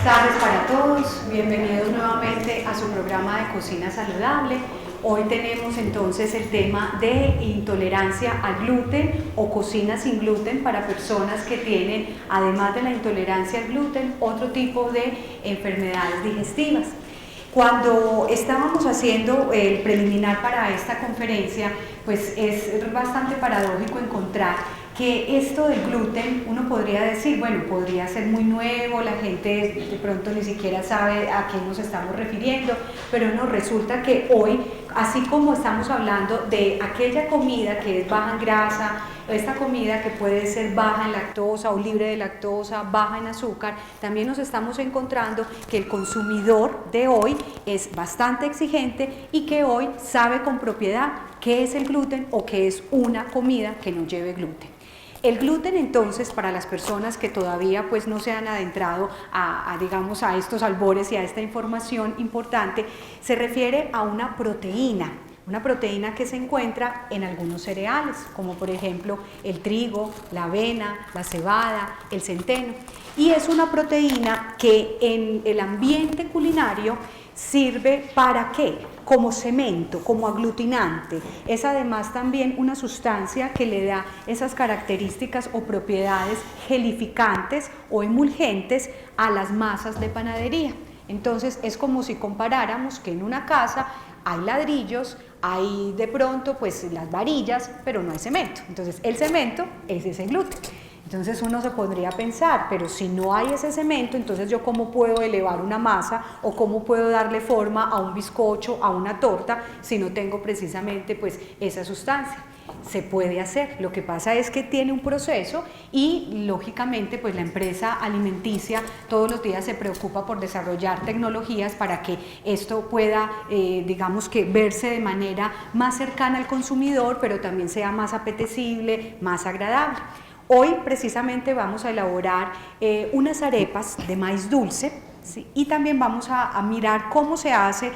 Buenas tardes para todos, bienvenidos nuevamente a su programa de Cocina Saludable. Hoy tenemos entonces el tema de intolerancia al gluten o cocina sin gluten para personas que tienen, además de la intolerancia al gluten, otro tipo de enfermedades digestivas. Cuando estábamos haciendo el preliminar para esta conferencia, pues es bastante paradójico encontrar que esto del gluten, uno podría decir, bueno, podría ser muy nuevo, la gente de pronto ni siquiera sabe a qué nos estamos refiriendo, pero no, resulta que hoy, así como estamos hablando de aquella comida que es baja en grasa, esta comida que puede ser baja en lactosa o libre de lactosa, baja en azúcar, también nos estamos encontrando que el consumidor de hoy es bastante exigente y que hoy sabe con propiedad qué es el gluten o qué es una comida que no lleve gluten. El gluten, entonces, para las personas que todavía pues no se han adentrado digamos, a estos albores y a esta información importante, se refiere a una proteína que se encuentra en algunos cereales, como por ejemplo el trigo, la avena, la cebada, el centeno, y es una proteína que en el ambiente culinario sirve ¿para qué? Como cemento, como aglutinante. Es además también una sustancia que le da esas características o propiedades gelificantes o emulgentes a las masas de panadería. Entonces es como si comparáramos que en una casa hay ladrillos, hay de pronto pues las varillas, pero no hay cemento. Entonces el cemento es ese gluten. Entonces uno se podría pensar, pero si no hay ese cemento, entonces yo cómo puedo elevar una masa o cómo puedo darle forma a un bizcocho, a una torta, si no tengo precisamente pues esa sustancia. Se puede hacer, lo que pasa es que tiene un proceso y lógicamente pues la empresa alimenticia todos los días se preocupa por desarrollar tecnologías para que esto pueda digamos que verse de manera más cercana al consumidor, pero también sea más apetecible, más agradable. Hoy precisamente vamos a elaborar unas arepas de maíz dulce, ¿sí? Y también vamos a mirar cómo se hace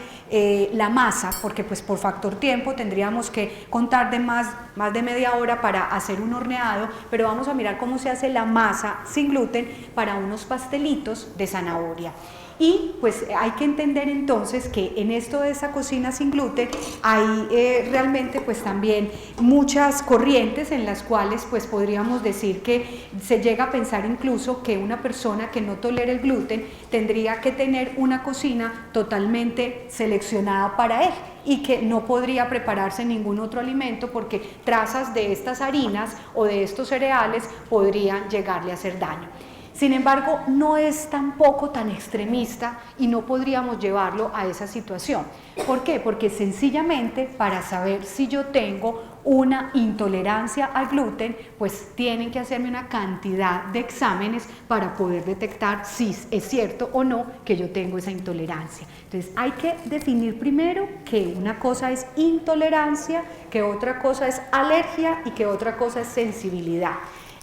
la masa, porque pues por factor tiempo tendríamos que contar de más de media hora para hacer un horneado, pero vamos a mirar cómo se hace la masa sin gluten para unos pastelitos de zanahoria. Y pues hay que entender entonces que en esto de esa cocina sin gluten hay realmente pues también muchas corrientes en las cuales pues podríamos decir que se llega a pensar incluso que una persona que no tolera el gluten tendría que tener una cocina totalmente seleccionada para él y que no podría prepararse ningún otro alimento porque trazas de estas harinas o de estos cereales podrían llegarle a hacer daño. Sin embargo, no es tampoco tan extremista y no podríamos llevarlo a esa situación. ¿Por qué? Porque sencillamente para saber si yo tengo una intolerancia al gluten, pues tienen que hacerme una cantidad de exámenes para poder detectar si es cierto o no que yo tengo esa intolerancia. Entonces hay que definir primero que una cosa es intolerancia, que otra cosa es alergia y que otra cosa es sensibilidad.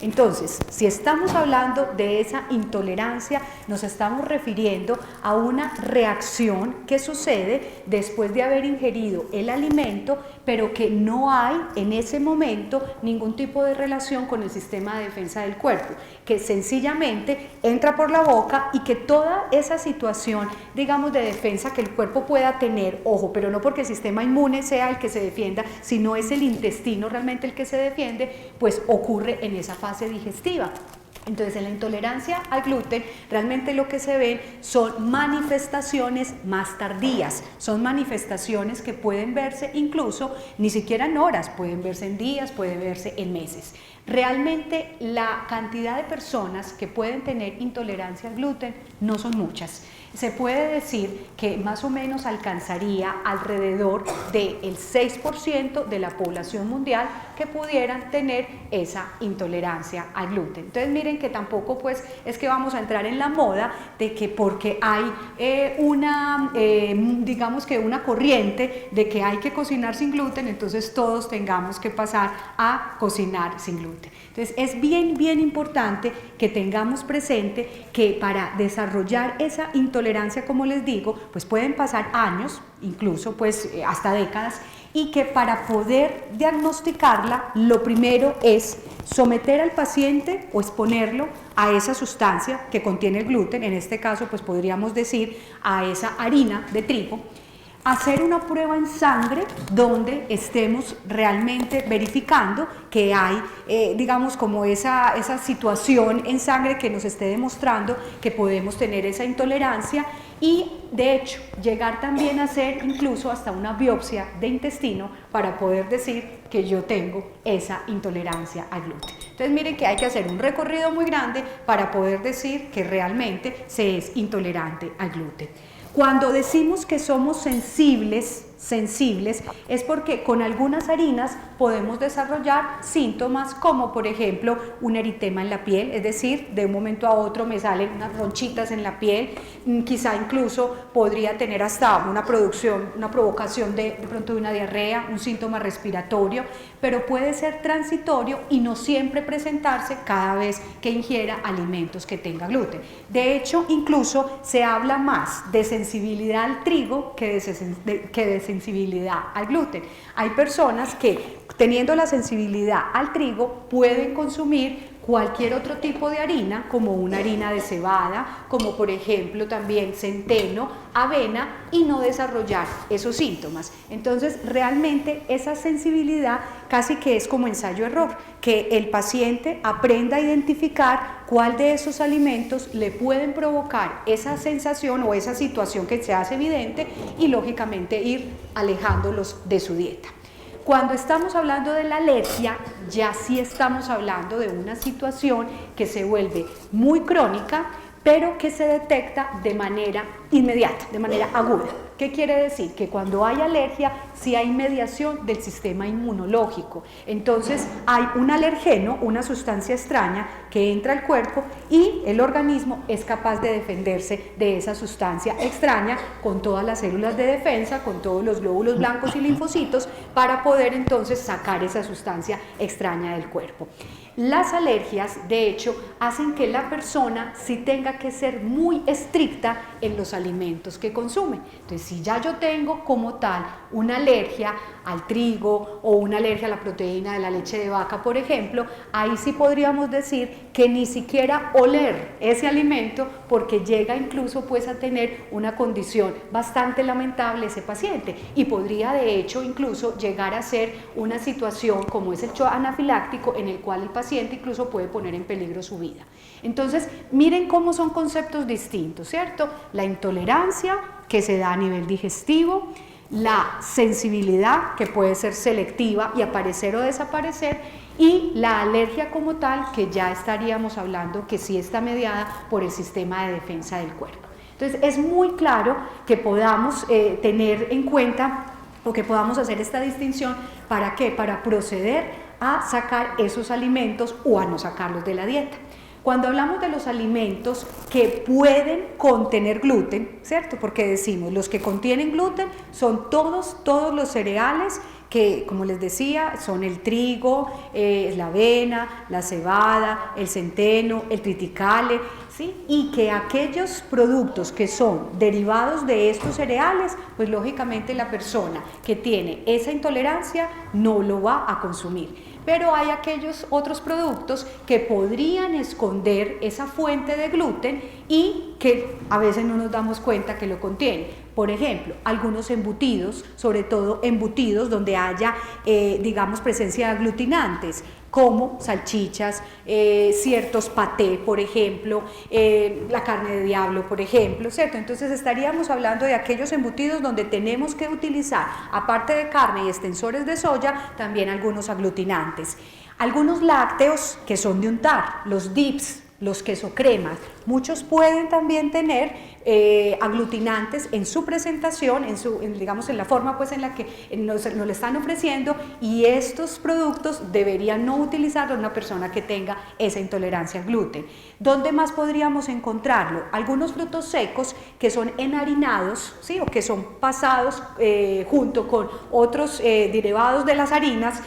Entonces, si estamos hablando de esa intolerancia, nos estamos refiriendo a una reacción que sucede después de haber ingerido el alimento, pero que no hay en ese momento ningún tipo de relación con el sistema de defensa del cuerpo, que sencillamente entra por la boca y que toda esa situación, digamos, de defensa que el cuerpo pueda tener, ojo, pero no porque el sistema inmune sea el que se defienda, sino es el intestino realmente el que se defiende, pues ocurre en esa fase digestiva. Entonces, en la intolerancia al gluten, realmente lo que se ven son manifestaciones más tardías, son manifestaciones que pueden verse incluso ni siquiera en horas, pueden verse en días, pueden verse en meses. Realmente la cantidad de personas que pueden tener intolerancia al gluten no son muchas. Se puede decir que más o menos alcanzaría alrededor del 6% de la población mundial que pudieran tener esa intolerancia al gluten. Entonces miren que tampoco pues es que vamos a entrar en la moda de que porque hay digamos que una corriente de que hay que cocinar sin gluten, entonces todos tengamos que pasar a cocinar sin gluten. Entonces es bien importante que tengamos presente que para desarrollar esa intolerancia, como les digo, pues pueden pasar años, incluso pues hasta décadas, y que para poder diagnosticarla, lo primero es someter al paciente o exponerlo a esa sustancia que contiene el gluten, en este caso pues podríamos decir a esa harina de trigo, hacer una prueba en sangre donde estemos realmente verificando que hay, digamos, como esa situación en sangre que nos esté demostrando que podemos tener esa intolerancia y, de hecho, llegar también a hacer incluso hasta una biopsia de intestino para poder decir que yo tengo esa intolerancia al gluten. Entonces, miren que hay que hacer un recorrido muy grande para poder decir que realmente se es intolerante al gluten. Cuando decimos que somos sensibles es porque con algunas harinas podemos desarrollar síntomas como por ejemplo un eritema en la piel, es decir, de un momento a otro me salen unas ronchitas en la piel, quizá incluso podría tener hasta una provocación de pronto de una diarrea, un síntoma respiratorio, pero puede ser transitorio y no siempre presentarse cada vez que ingiera alimentos que tengan gluten. De hecho, incluso se habla más de sensibilidad al trigo que de sensibilidad al gluten. Hay personas que teniendo la sensibilidad al trigo pueden consumir cualquier otro tipo de harina, como una harina de cebada, como por ejemplo también centeno, avena, y no desarrollar esos síntomas. Entonces realmente esa sensibilidad casi que es como ensayo-error, que el paciente aprenda a identificar cuál de esos alimentos le pueden provocar esa sensación o esa situación que se hace evidente y lógicamente ir alejándolos de su dieta. Cuando estamos hablando de la alergia, ya sí estamos hablando de una situación que se vuelve muy crónica, pero que se detecta de manera inmediata, de manera aguda. ¿Qué quiere decir? Que cuando hay alergia, sí hay mediación del sistema inmunológico. Entonces hay un alergeno, una sustancia extraña que entra al cuerpo y el organismo es capaz de defenderse de esa sustancia extraña con todas las células de defensa, con todos los glóbulos blancos y linfocitos para poder entonces sacar esa sustancia extraña del cuerpo. Las alergias, de hecho, hacen que la persona sí tenga que ser muy estricta en los alimentos que consume. Entonces, si ya yo tengo como tal una alergia al trigo o una alergia a la proteína de la leche de vaca, por ejemplo, ahí sí podríamos decir que ni siquiera oler ese alimento porque llega incluso pues a tener una condición bastante lamentable ese paciente y podría de hecho incluso llegar a ser una situación como es el shock anafiláctico en el cual el paciente incluso puede poner en peligro su vida. Entonces, miren cómo son conceptos distintos, ¿cierto? La intolerancia que se da a nivel digestivo, la sensibilidad que puede ser selectiva y aparecer o desaparecer, y la alergia como tal que ya estaríamos hablando que sí está mediada por el sistema de defensa del cuerpo. Entonces es muy claro que podamos tener en cuenta o que podamos hacer esta distinción. ¿Para qué? Para proceder a sacar esos alimentos o a no sacarlos de la dieta. Cuando hablamos de los alimentos que pueden contener gluten, ¿cierto? Porque decimos, los que contienen gluten son todos los cereales que, como les decía, son el trigo, la avena, la cebada, el centeno, el triticale, ¿sí? Y que aquellos productos que son derivados de estos cereales, pues lógicamente la persona que tiene esa intolerancia no lo va a consumir. Pero hay aquellos otros productos que podrían esconder esa fuente de gluten y que a veces no nos damos cuenta que lo contienen. Por ejemplo, algunos embutidos, sobre todo embutidos donde haya, digamos, presencia de aglutinantes, como salchichas, ciertos paté, por ejemplo, la carne de diablo, por ejemplo, ¿cierto? Entonces estaríamos hablando de aquellos embutidos donde tenemos que utilizar, aparte de carne y extensores de soya, también algunos aglutinantes. Algunos lácteos que son de untar, los dips, los queso cremas, muchos pueden también tener aglutinantes en su presentación, digamos en la forma pues en la que nos le están ofreciendo, y estos productos deberían no utilizarlos una persona que tenga esa intolerancia al gluten. ¿Dónde más podríamos encontrarlo? Algunos frutos secos que son enharinados, ¿sí? O que son pasados junto con otros derivados de las harinas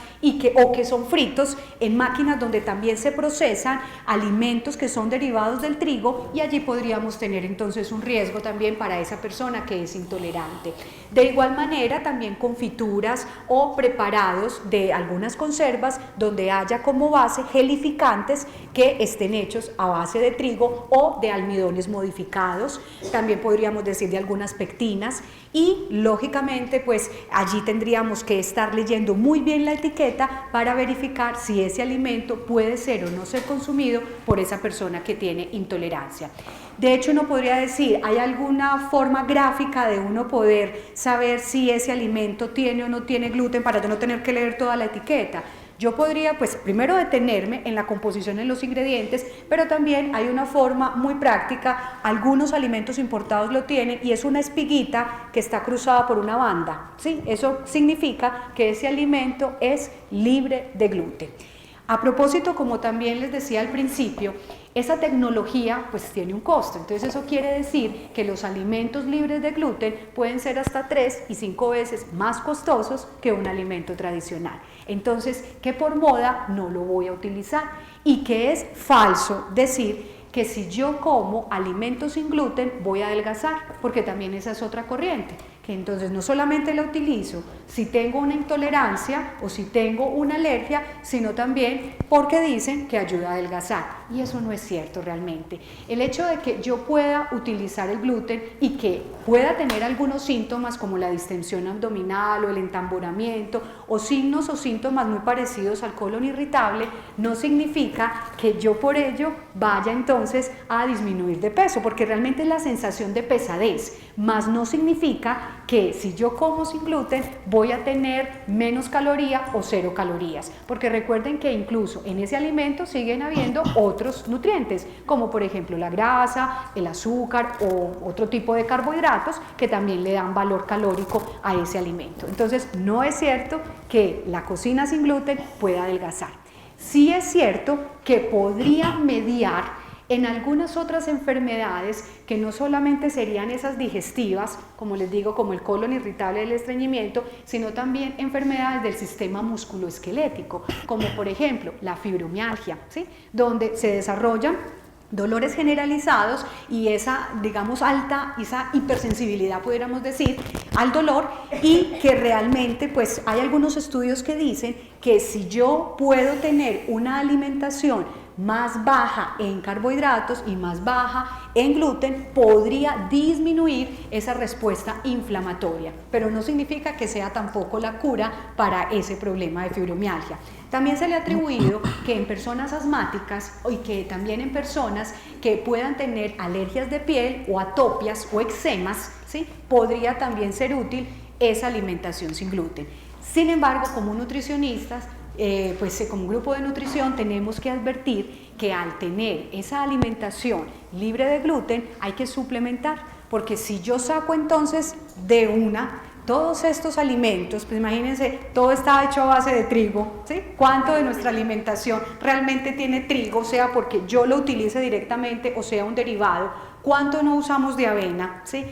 o que son fritos en máquinas donde también se procesan alimentos que son derivados del trigo trigo y allí podríamos tener entonces un riesgo también para esa persona que es intolerante. De igual manera también confituras o preparados de algunas conservas donde haya como base gelificantes que estén hechos a base de trigo o de almidones modificados, también podríamos decir de algunas pectinas, y lógicamente pues allí tendríamos que estar leyendo muy bien la etiqueta para verificar si ese alimento puede ser o no ser consumido por esa persona que tiene intolerancia. De hecho, uno podría decir, ¿hay alguna forma gráfica de uno poder saber si ese alimento tiene o no tiene gluten para yo no tener que leer toda la etiqueta? Yo podría, pues, primero detenerme en la composición de los ingredientes, pero también hay una forma muy práctica, algunos alimentos importados lo tienen, y es una espiguita que está cruzada por una banda, ¿sí? Eso significa que ese alimento es libre de gluten. A propósito, como también les decía al principio, esa tecnología pues tiene un costo, entonces eso quiere decir que los alimentos libres de gluten pueden ser hasta 3 y 5 veces más costosos que un alimento tradicional. Entonces, que por moda no lo voy a utilizar, y que es falso decir que si yo como alimentos sin gluten voy a adelgazar, porque también esa es otra corriente, que entonces no solamente la utilizo si tengo una intolerancia o si tengo una alergia, sino también porque dicen que ayuda a adelgazar, y eso no es cierto realmente. El hecho de que yo pueda utilizar el gluten y que pueda tener algunos síntomas como la distensión abdominal o el entamboramiento o signos o síntomas muy parecidos al colon irritable, no significa que yo por ello vaya entonces a disminuir de peso, porque realmente es la sensación de pesadez, más no significa que si yo como sin gluten voy a tener menos caloría o 0 calorías, porque recuerden que incluso en ese alimento siguen habiendo otros nutrientes, como por ejemplo la grasa, el azúcar o otro tipo de carbohidratos que también le dan valor calórico a ese alimento. Entonces, no es cierto que la cocina sin gluten pueda adelgazar. Sí es cierto que podría mediar en algunas otras enfermedades que no solamente serían esas digestivas, como les digo, como el colon irritable, el estreñimiento, sino también enfermedades del sistema musculoesquelético, como por ejemplo la fibromialgia, ¿sí? Donde se desarrollan dolores generalizados y esa, digamos, esa hipersensibilidad, pudiéramos decir, al dolor, y que realmente pues hay algunos estudios que dicen que si yo puedo tener una alimentación más baja en carbohidratos y más baja en gluten, podría disminuir esa respuesta inflamatoria, pero no significa que sea tampoco la cura para ese problema de fibromialgia. También se le ha atribuido que en personas asmáticas y que también en personas que puedan tener alergias de piel o atopias o eczemas, ¿sí? Podría también ser útil esa alimentación sin gluten. Sin embargo, como nutricionistas, pues como grupo de nutrición tenemos que advertir que al tener esa alimentación libre de gluten hay que suplementar, porque si yo saco entonces de todos estos alimentos, pues imagínense, todo está hecho a base de trigo, ¿sí? ¿Cuánto de nuestra alimentación realmente tiene trigo, sea porque yo lo utilice directamente o sea un derivado? ¿Cuánto no usamos de avena, ¿sí?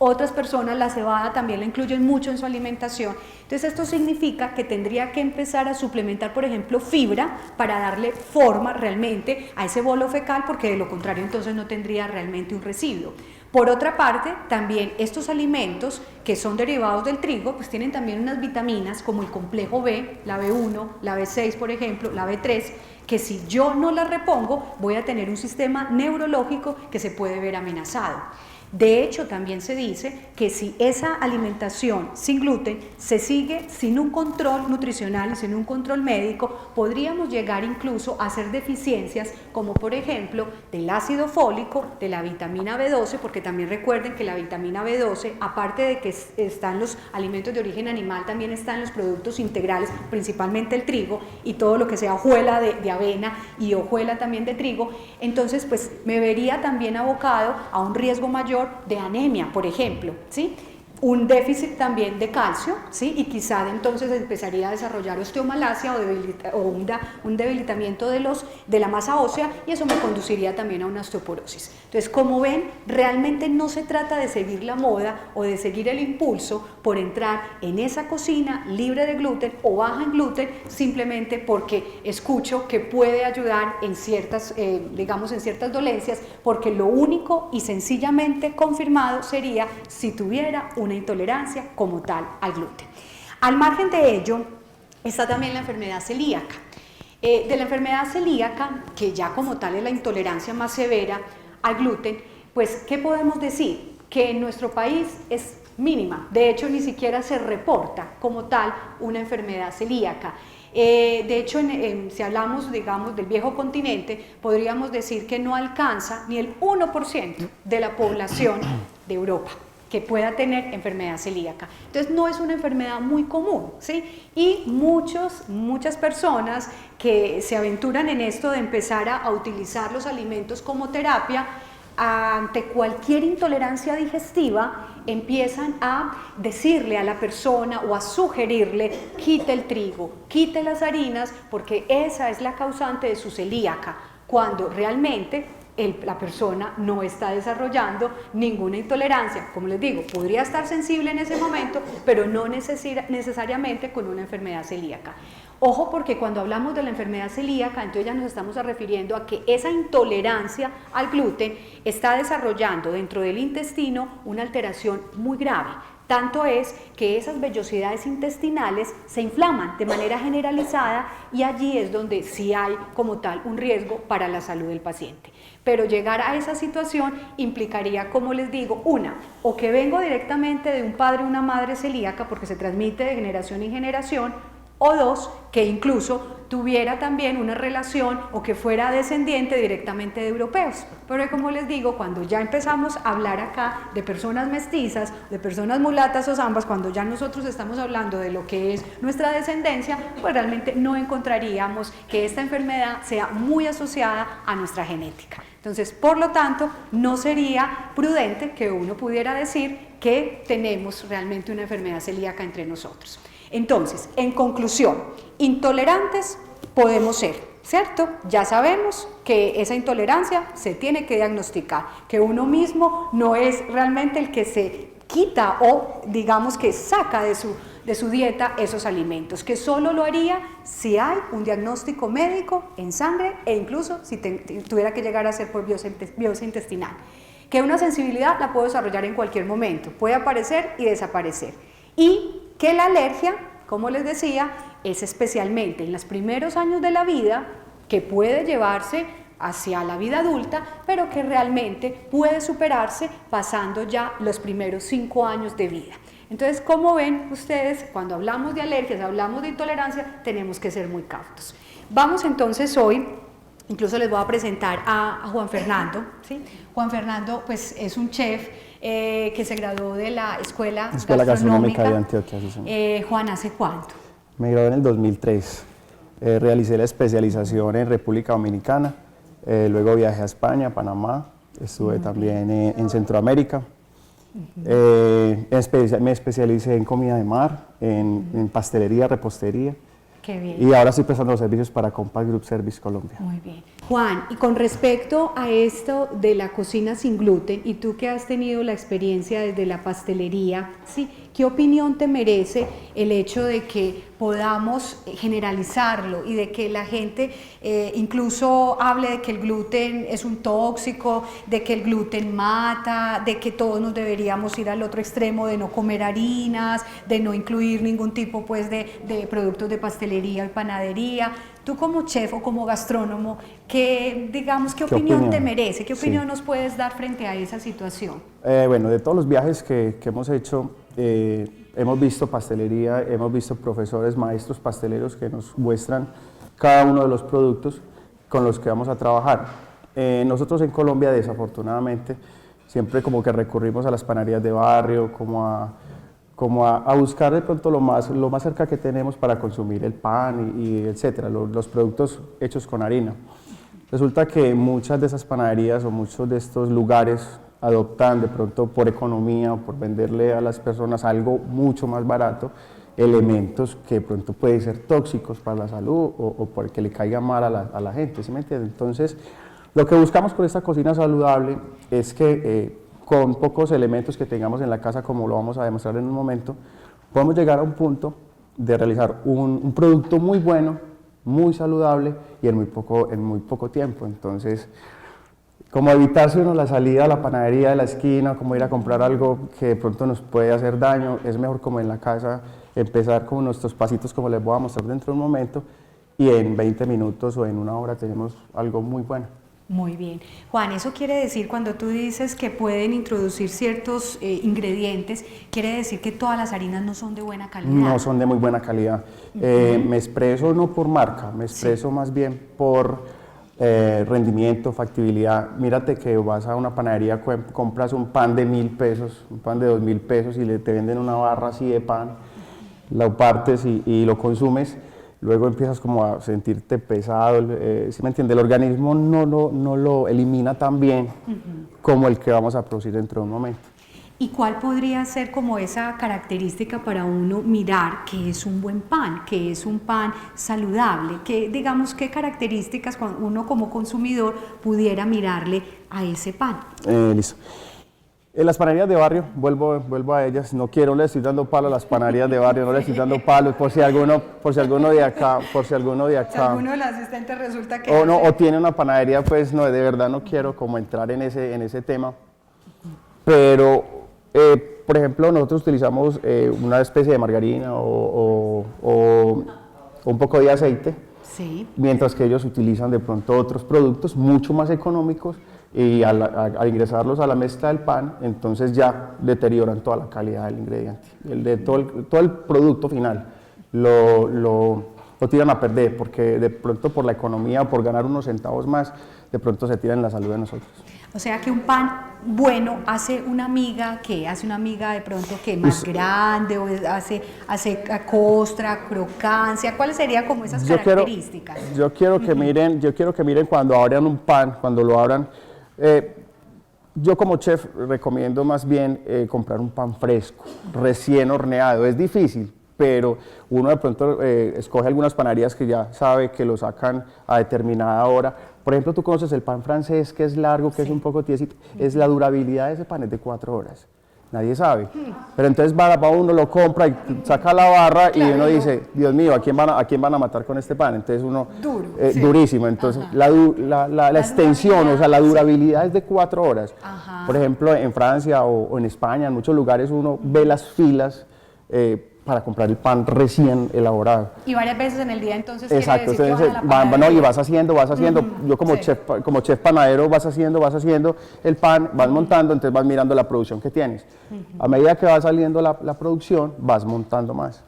Otras personas la cebada también la incluyen mucho en su alimentación. Entonces esto significa que tendría que empezar a suplementar, por ejemplo, fibra para darle forma realmente a ese bolo fecal, porque de lo contrario entonces no tendría realmente un residuo. Por otra parte, también estos alimentos que son derivados del trigo, pues tienen también unas vitaminas como el complejo B, la B1, la B6 por ejemplo, la B3, que si yo no las repongo voy a tener un sistema neurológico que se puede ver amenazado. De hecho, también se dice que si esa alimentación sin gluten se sigue sin un control nutricional y sin un control médico, podríamos llegar incluso a hacer deficiencias como por ejemplo del ácido fólico, de la vitamina B12, porque también recuerden que la vitamina B12, aparte de que están los alimentos de origen animal, también están los productos integrales, principalmente el trigo y todo lo que sea hojuela de avena y hojuela también de trigo. Entonces pues me vería también abocado a un riesgo mayor de anemia, por ejemplo, ¿sí? un déficit también de calcio, ¿sí? Y quizá entonces empezaría a desarrollar osteomalacia o un debilitamiento de la masa ósea, y eso me conduciría también a una osteoporosis. Entonces, como ven, realmente no se trata de seguir la moda o de seguir el impulso por entrar en esa cocina libre de gluten o baja en gluten, simplemente porque escucho que puede ayudar en ciertas, digamos, en ciertas dolencias, porque lo único y sencillamente confirmado sería si tuviera una intolerancia como tal al gluten. Al margen de ello, está también la enfermedad celíaca. De la enfermedad celíaca, que ya como tal es la intolerancia más severa al gluten, pues, ¿qué podemos decir? Que en nuestro país es mínima, de hecho ni siquiera se reporta como tal una enfermedad celíaca. De hecho, si hablamos, digamos, del viejo continente, podríamos decir que no alcanza ni el 1% de la población de Europa que pueda tener enfermedad celíaca. Entonces no es una enfermedad muy común, ¿sí? Y muchas personas que se aventuran en esto de empezar a utilizar los alimentos como terapia, ante cualquier intolerancia digestiva, empiezan a decirle a la persona o a sugerirle: quite el trigo, quite las harinas, porque esa es la causante de su celíaca, cuando realmente la persona no está desarrollando ninguna intolerancia. Como les digo, podría estar sensible en ese momento, pero no necesariamente con una enfermedad celíaca. Ojo, porque cuando hablamos de la enfermedad celíaca, entonces ya nos estamos refiriendo a que esa intolerancia al gluten está desarrollando dentro del intestino una alteración muy grave. Tanto es que esas vellosidades intestinales se inflaman de manera generalizada, y allí es donde sí hay como tal un riesgo para la salud del paciente. Pero llegar a esa situación implicaría, como les digo, o que vengo directamente de un padre o una madre celíaca, porque se transmite de generación en generación, o dos, que incluso tuviera también una relación o que fuera descendiente directamente de europeos. Pero como les digo, cuando ya empezamos a hablar acá de personas mestizas, de personas mulatas o zambas, cuando ya nosotros estamos hablando de lo que es nuestra descendencia, pues realmente no encontraríamos que esta enfermedad sea muy asociada a nuestra genética. Entonces, por lo tanto, no sería prudente que uno pudiera decir que tenemos realmente una enfermedad celíaca entre nosotros. Entonces, en conclusión, intolerantes podemos ser, ¿cierto? Ya sabemos que esa intolerancia se tiene que diagnosticar, que uno mismo no es realmente el que se quita o digamos que saca de su dieta esos alimentos, que solo lo haría si hay un diagnóstico médico en sangre e incluso si tuviera que llegar a ser por biopsia intestinal. Que una sensibilidad la puedo desarrollar en cualquier momento, puede aparecer y desaparecer. Y que la alergia, como les decía, es especialmente en los primeros años de la vida, que puede llevarse hacia la vida adulta, pero que realmente puede superarse pasando ya los primeros 5 años de vida. Entonces, como ven ustedes, cuando hablamos de alergias, hablamos de intolerancia, tenemos que ser muy cautos. Vamos entonces hoy, incluso les voy a presentar a Juan Fernando, ¿sí? Juan Fernando, pues, es un chef que se graduó de la Escuela Gastronómica de Antioquia. Sí, Juan, ¿hace cuánto? Me gradué en el 2003. Realicé la especialización en República Dominicana, luego viajé a España, Panamá, estuve también en Centroamérica. Me especialicé en comida de mar, en pastelería, repostería. Qué bien. Y ahora estoy prestando los servicios para Compact Group Service Colombia. Muy bien. Juan, y con respecto a esto de la cocina sin gluten, y tú que has tenido la experiencia desde la pastelería, ¿sí? ¿Qué opinión te merece el hecho de que podamos generalizarlo y de que la gente incluso hable de que el gluten es un tóxico, de que el gluten mata, de que todos nos deberíamos ir al otro extremo de no comer harinas, de no incluir ningún tipo, pues, de productos de pastelería y panadería? Tú como chef o como gastrónomo, ¿qué opinión te merece? ¿Qué opinión nos puedes dar frente a esa situación? Bueno, de todos los viajes que hemos hecho, hemos visto pastelería, hemos visto profesores, maestros pasteleros que nos muestran cada uno de los productos con los que vamos a trabajar. Nosotros en Colombia, desafortunadamente, siempre como que recurrimos a las panaderías de barrio, como a buscar de pronto lo más cerca que tenemos para consumir el pan y etcétera, los productos hechos con harina. Resulta que muchas de esas panaderías o muchos de estos lugares adoptan de pronto por economía o por venderle a las personas algo mucho más barato, elementos que de pronto pueden ser tóxicos para la salud o porque le caiga mal a la gente, ¿sí me entiendes? Entonces, lo que buscamos con esta cocina saludable es que con pocos elementos que tengamos en la casa, como lo vamos a demostrar en un momento, podemos llegar a un punto de realizar un producto muy bueno, muy saludable y en muy poco tiempo. Entonces, como evitarse uno la salida a la panadería de la esquina, como ir a comprar algo que de pronto nos puede hacer daño, es mejor como en la casa empezar con nuestros pasitos como les voy a mostrar dentro de un momento y en 20 minutos o en una hora tenemos algo muy bueno. Muy bien. Juan, eso quiere decir, cuando tú dices que pueden introducir ciertos ingredientes, quiere decir que todas las harinas no son de buena calidad. No son de muy buena calidad. Me expreso no por marca, me expreso más bien por rendimiento, factibilidad. Mírate que vas a una panadería, compras un pan de 1.000 pesos, un pan de 2.000 pesos y te venden una barra así de pan, lo partes y lo consumes. Luego empiezas como a sentirte pesado, ¿sí me entiende? El organismo no lo elimina tan bien como el que vamos a producir dentro de un momento. ¿Y cuál podría ser como esa característica para uno mirar que es un buen pan, que es un pan saludable? Que, digamos, ¿qué características uno como consumidor pudiera mirarle a ese pan? Listo. En las panaderías de barrio, vuelvo a ellas, no le estoy dando palo a las panaderías de barrio, no le estoy dando palo por si alguno de acá. Si alguno de los asistentes resulta que... O tiene una panadería, pues no, de verdad no quiero como entrar en ese tema. Pero, por ejemplo, nosotros utilizamos una especie de margarina o un poco de aceite, sí, mientras que ellos utilizan de pronto otros productos mucho más económicos y al ingresarlos a la mezcla del pan, entonces ya deterioran toda la calidad del ingrediente. Todo el producto final lo tiran a perder, porque de pronto por la economía o por ganar unos centavos más, de pronto se tiran la salud de nosotros. O sea que un pan bueno hace una miga, ¿qué? Hace una miga de pronto que más grande, o hace costra, crocancia. ¿Cuáles serían como esas características? Yo quiero que miren cuando abran un pan, cuando lo abran. Yo como chef recomiendo más bien comprar un pan fresco, recién horneado. Es difícil, pero uno de pronto escoge algunas panaderías que ya sabe que lo sacan a determinada hora. Por ejemplo, tú conoces el pan francés, que es largo, que es un poco tiesito. La durabilidad de ese pan es de 4 horas. Nadie sabe. Pero entonces va uno, lo compra y saca la barra, claro, y uno dice, Dios mío, ¿a quién van a matar con este pan? Entonces uno, durísimo. Entonces la extensión, o sea, la durabilidad es de 4 horas. Ajá. Por ejemplo, en Francia o en España, en muchos lugares uno ve las filas para comprar el pan recién elaborado. Y varias veces en el día, entonces, exacto, quiere decir que y vas haciendo, yo como chef panadero vas haciendo el pan, vas montando, entonces vas mirando la producción que tienes. A medida que va saliendo la producción, vas montando más.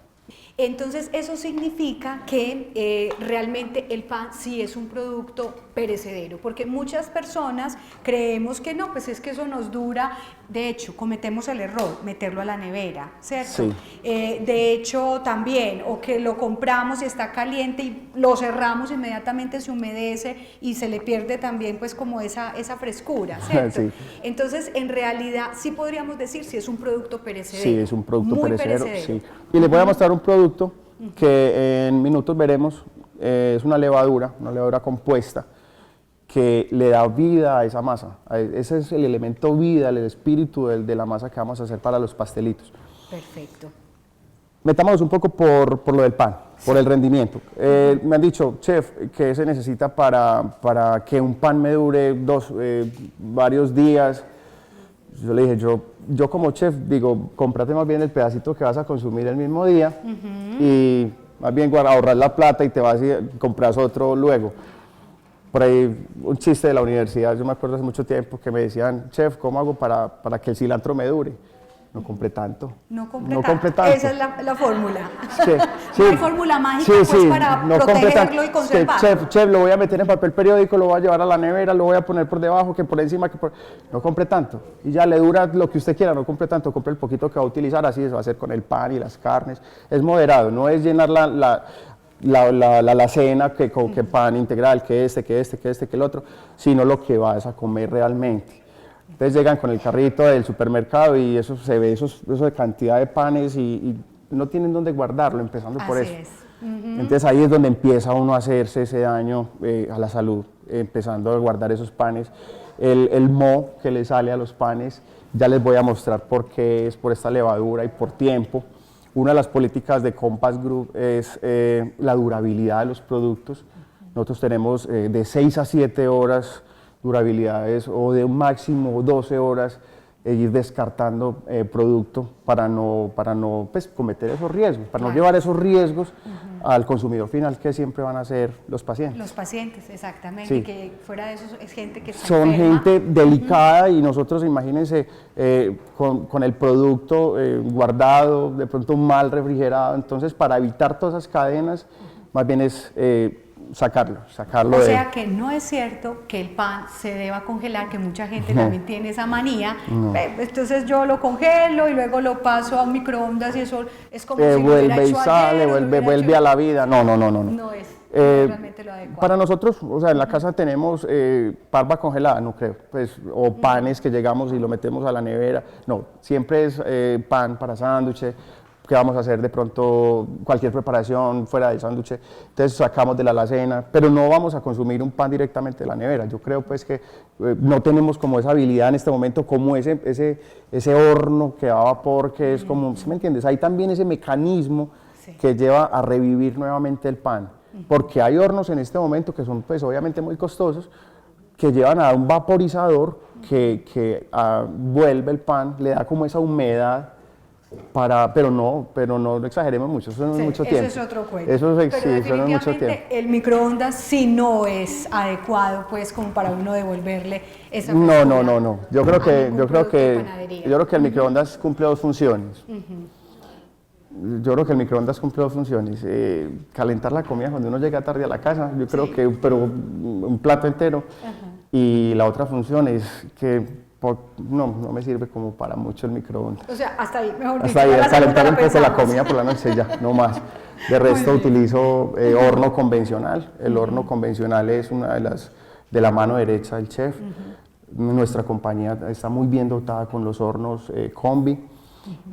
Entonces, eso significa que realmente el pan sí es un producto perecedero, porque muchas personas creemos que no, pues es que eso nos dura. De hecho, cometemos el error, meterlo a la nevera, ¿cierto? Sí. De hecho, también, o que lo compramos y está caliente y lo cerramos, inmediatamente se humedece y se le pierde también pues como esa frescura, ¿cierto? Sí. Entonces, en realidad, sí podríamos decir si es un producto perecedero. Sí, es un producto perecedero, sí. Y les voy a mostrar un producto que en minutos veremos, es una levadura compuesta que le da vida a esa masa. Ese es el elemento vida, el espíritu de la masa que vamos a hacer para los pastelitos. Perfecto. Metámonos un poco por lo del pan, por el rendimiento. Me han dicho, chef, ¿qué se necesita para que un pan me dure varios días? Yo le dije, yo como chef digo, cómprate más bien el pedacito que vas a consumir el mismo día y más bien ahorrar la plata y te vas y compras otro luego. Por ahí un chiste de la universidad, yo me acuerdo hace mucho tiempo que me decían, chef, ¿cómo hago para que el cilantro me dure? No compré tanto. No compré tanto. Esa es la fórmula. Sí, no hay fórmula mágica pues, para protegerlo y conservarlo. Chef, lo voy a meter en papel periódico, lo voy a llevar a la nevera, lo voy a poner por debajo, que por encima, no compré tanto. Y ya le dura lo que usted quiera, no compre tanto, compre el poquito que va a utilizar, así se va a hacer con el pan y las carnes. Es moderado, no es llenar la alacena que pan integral, que el otro, sino lo que vas a comer realmente. Entonces llegan con el carrito del supermercado y eso se ve, eso de cantidad de panes y no tienen dónde guardarlo, empezando por Así eso. es. Ujú. Entonces ahí es donde empieza uno a hacerse ese daño a la salud, empezando a guardar esos panes. El moho que le sale a los panes, ya les voy a mostrar por qué es por esta levadura y por tiempo. Una de las políticas de Compass Group es la durabilidad de los productos. Nosotros tenemos de 6 a 7 horas durabilidades o de un máximo 12 horas ir descartando producto para no pues, cometer esos riesgos, para no llevar esos riesgos al consumidor final, que siempre van a ser los pacientes. Los pacientes, exactamente, Sí. que fuera de eso es gente que está Son enferma. gente delicada y nosotros, imagínense, con el producto guardado, de pronto mal refrigerado, entonces para evitar todas esas cadenas, más bien es sacarlo O de... sea que no es cierto que el pan se deba congelar, que mucha gente también tiene esa manía. Entonces yo lo congelo y luego lo paso a un microondas y eso es como si lo hubiera vuelve y hecho sale, ayer, o lo hubiera vuelve hecho- a la vida. No. No es realmente lo adecuado. Para nosotros, o sea, en la casa tenemos parva congelada, no creo, pues, o panes que llegamos y lo metemos a la nevera. No, siempre es pan para sándwiches, que vamos a hacer de pronto cualquier preparación fuera del sándwich, entonces sacamos de la alacena, pero no vamos a consumir un pan directamente de la nevera. Yo creo pues que no tenemos como esa habilidad en este momento, como ese horno que da vapor, que es como, ¿sí me entiendes? Hay también ese mecanismo que lleva a revivir nuevamente el pan, porque hay hornos en este momento que son pues obviamente muy costosos, que llevan a un vaporizador que vuelve el pan, le da como esa humedad, pero no exageremos mucho, eso no es mucho tiempo. Eso es otro cuento. Eso es, Pero sí, eso no es mucho tiempo. definitivamente el microondas sí no es adecuado, pues, como para uno devolverle esa No. frescura Yo a creo que, ningún yo creo producto de que, panadería. yo creo que el microondas cumple dos funciones. Yo creo que el microondas cumple dos funciones. Calentar la comida cuando uno llega tarde a la casa, yo creo que, pero un plato entero. Y la otra función es que no me sirve como para mucho el microondas. O sea, hasta ahí, mejor dicho. Hasta ahí, ya la segunda calentar un poco la pensamos. comida por la noche ya, no más. De resto utilizo horno convencional. El horno convencional es una de la mano derecha del chef. Nuestra compañía está muy bien dotada con los hornos combi.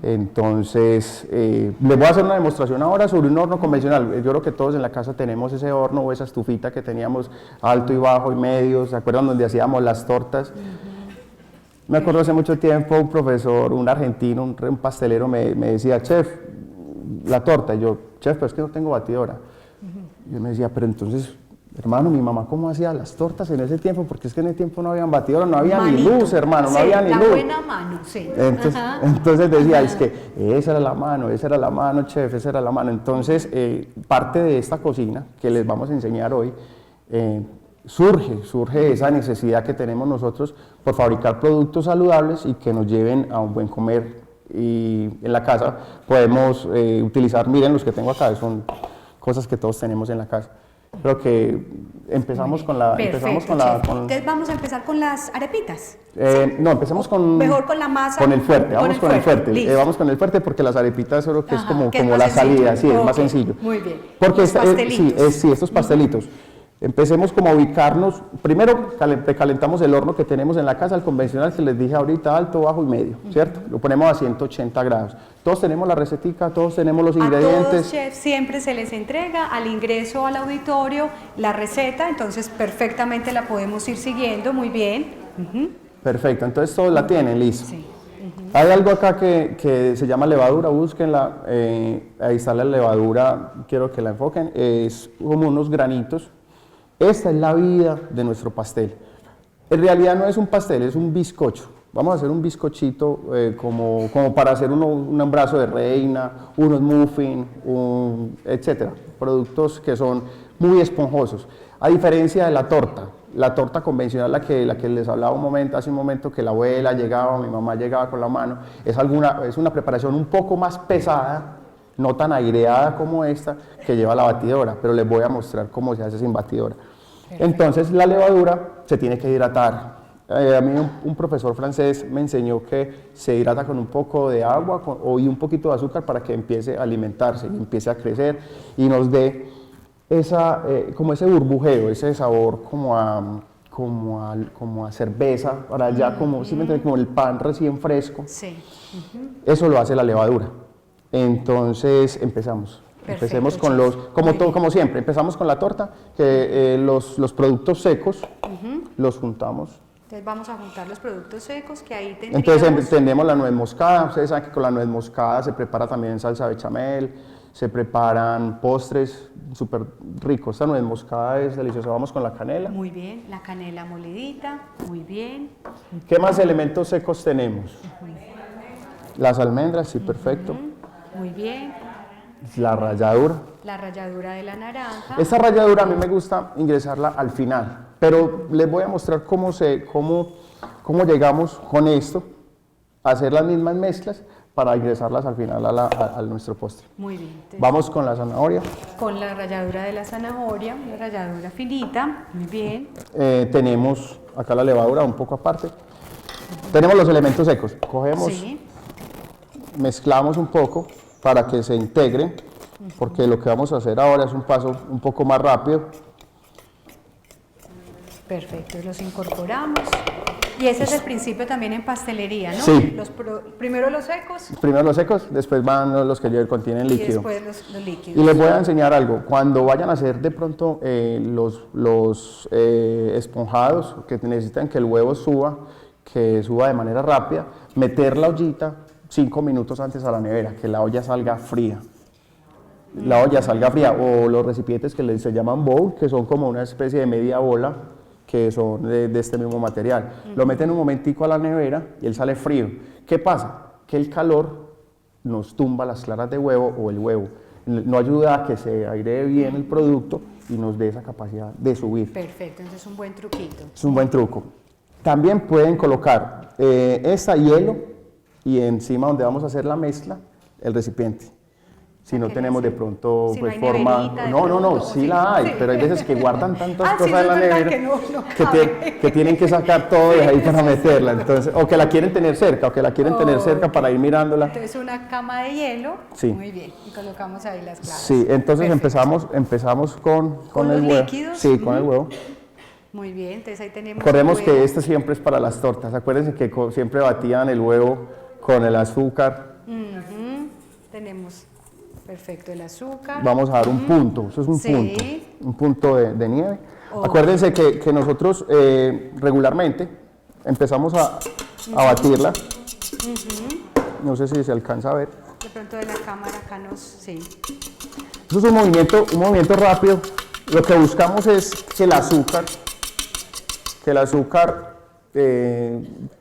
Entonces, les voy a hacer una demostración ahora sobre un horno convencional. Yo creo que todos en la casa tenemos ese horno o esa estufita que teníamos alto y bajo y medio. ¿Se acuerdan donde hacíamos las tortas? Me acuerdo hace mucho tiempo un profesor, un argentino, un pastelero me decía, chef, la torta. Y yo, chef, pero es que no tengo batidora. Y él me decía, pero entonces, hermano, mi mamá cómo hacía las tortas en ese tiempo, porque es que en ese tiempo no había batidora, no había ni luz, hermano, no había ni la luz. buena mano, sí. Entonces decía, es que esa era la mano, chef, esa era la mano. Entonces, parte de esta cocina que les vamos a enseñar hoy, surge esa necesidad que tenemos nosotros por fabricar productos saludables y que nos lleven a un buen comer. Y en la casa podemos utilizar, miren los que tengo acá, son cosas que todos tenemos en la casa. Creo que empezamos con la... Perfecto, entonces vamos a empezar con las arepitas. No, empecemos con... Mejor con la masa. Con el fuerte, vamos con el fuerte. Listo. Vamos con el fuerte porque las arepitas creo que es como que es la más sencillo. salida, sí, es más Ok, sencillo. muy bien. Porque Los pastelitos. sí, estos pastelitos. Empecemos como a ubicarnos, primero calentamos el horno que tenemos en la casa, el convencional que les dije ahorita, alto, bajo y medio, ¿cierto? Lo ponemos a 180 grados. Todos tenemos la recetica, todos tenemos los ingredientes. A todos, chefs, siempre se les entrega al ingreso al auditorio la receta, entonces perfectamente la podemos ir siguiendo, muy bien. Perfecto, entonces todos la tienen, listo. Sí. Hay algo acá que se llama levadura, búsquenla, ahí está la levadura, quiero que la enfoquen, es como unos granitos. Esta es la vida de nuestro pastel. En realidad no es un pastel, es un bizcocho. Vamos a hacer un bizcochito como para hacer un brazo de reina, unos muffins, etcétera. Productos que son muy esponjosos. A diferencia de la torta convencional, la que les hablaba hace un momento, que la abuela llegaba, mi mamá llegaba con la mano, es una preparación un poco más pesada, no tan aireada como esta, que lleva la batidora, pero les voy a mostrar cómo se hace sin batidora. Entonces la levadura se tiene que hidratar. A mí un profesor francés me enseñó que se hidrata con un poco de agua y un poquito de azúcar para que empiece a alimentarse y empiece a crecer y nos dé como ese burbujeo, ese sabor como como a cerveza, para ya como, ¿sí me entienden? Como el pan recién fresco. Sí. Eso lo hace la levadura. Entonces empezamos. Perfecto, Empecemos con chicos. como siempre, empezamos con la torta, que los productos secos los juntamos. Entonces vamos a juntar los productos secos que ahí tendríamos. Entonces tenemos la nuez moscada, ustedes saben que con la nuez moscada se prepara también salsa bechamel, se preparan postres súper ricos. Esta nuez moscada es deliciosa, vamos con la canela. Muy bien, la canela molidita, muy bien. ¿Qué más elementos secos tenemos? Las almendras, sí, perfecto. Muy bien. La ralladura. La ralladura de la naranja. Esta ralladura a mí me gusta ingresarla al final, pero les voy a mostrar cómo llegamos con esto a hacer las mismas mezclas para ingresarlas al final a nuestro postre. Muy bien. Entonces, Vamos con la zanahoria. con la ralladura de la zanahoria, una ralladura finita, muy bien. Tenemos acá la levadura un poco aparte. Tenemos los elementos secos. Cogemos, Sí, mezclamos un poco para que se integren, porque lo que vamos a hacer ahora es un paso un poco más rápido. perfecto, los incorporamos. Y ese es el principio también en pastelería, ¿no? Sí. Primero los secos Primero los secos, después van los que contienen y líquido. después los líquidos. Y les voy a enseñar algo. Cuando vayan a hacer de pronto los esponjados, que necesitan que el huevo suba, que suba de manera rápida, meter la ollita 5 minutos antes a la nevera, que la olla salga fría. La olla salga fría, o los recipientes que se llaman bowl, que son como una especie de media bola, que son de este mismo material. Lo meten un momentico a la nevera y él sale frío. ¿Qué pasa? Que el calor nos tumba las claras de huevo o el huevo. No ayuda a que se airee bien el producto y nos dé esa capacidad de subir. Perfecto, entonces es un buen truquito. Es un buen truco. También pueden colocar hielo y encima donde vamos a hacer la mezcla, el recipiente. Si no Ok, tenemos sí. de pronto Si no pues hay forma... neverita de No, pronto, sí sí, la hay, sí. pero hay veces que guardan tantas Ah, sí, cosas en eso la es verdad nevera que no cabe. que tienen que sacar todo de ahí para meterla. Entonces, o que la quieren tener cerca, tener cerca para ir mirándola. Entonces una cama de hielo, Sí. muy bien, y colocamos ahí las claras. Sí, entonces Perfecto. empezamos con ¿Con el los huevo. líquidos? Sí, con el huevo. Muy bien, entonces ahí tenemos Recordemos el que huevo. este siempre es para las tortas. Acuérdense que siempre batían el huevo con el azúcar. Ujú, tenemos, perfecto, el azúcar. Vamos a dar un punto, eso es Sí. un punto de nieve. Ok. Acuérdense que nosotros regularmente empezamos a batirla. No sé si se alcanza a ver. De pronto de la cámara acá sí. Eso es un movimiento rápido. Lo que buscamos es que el azúcar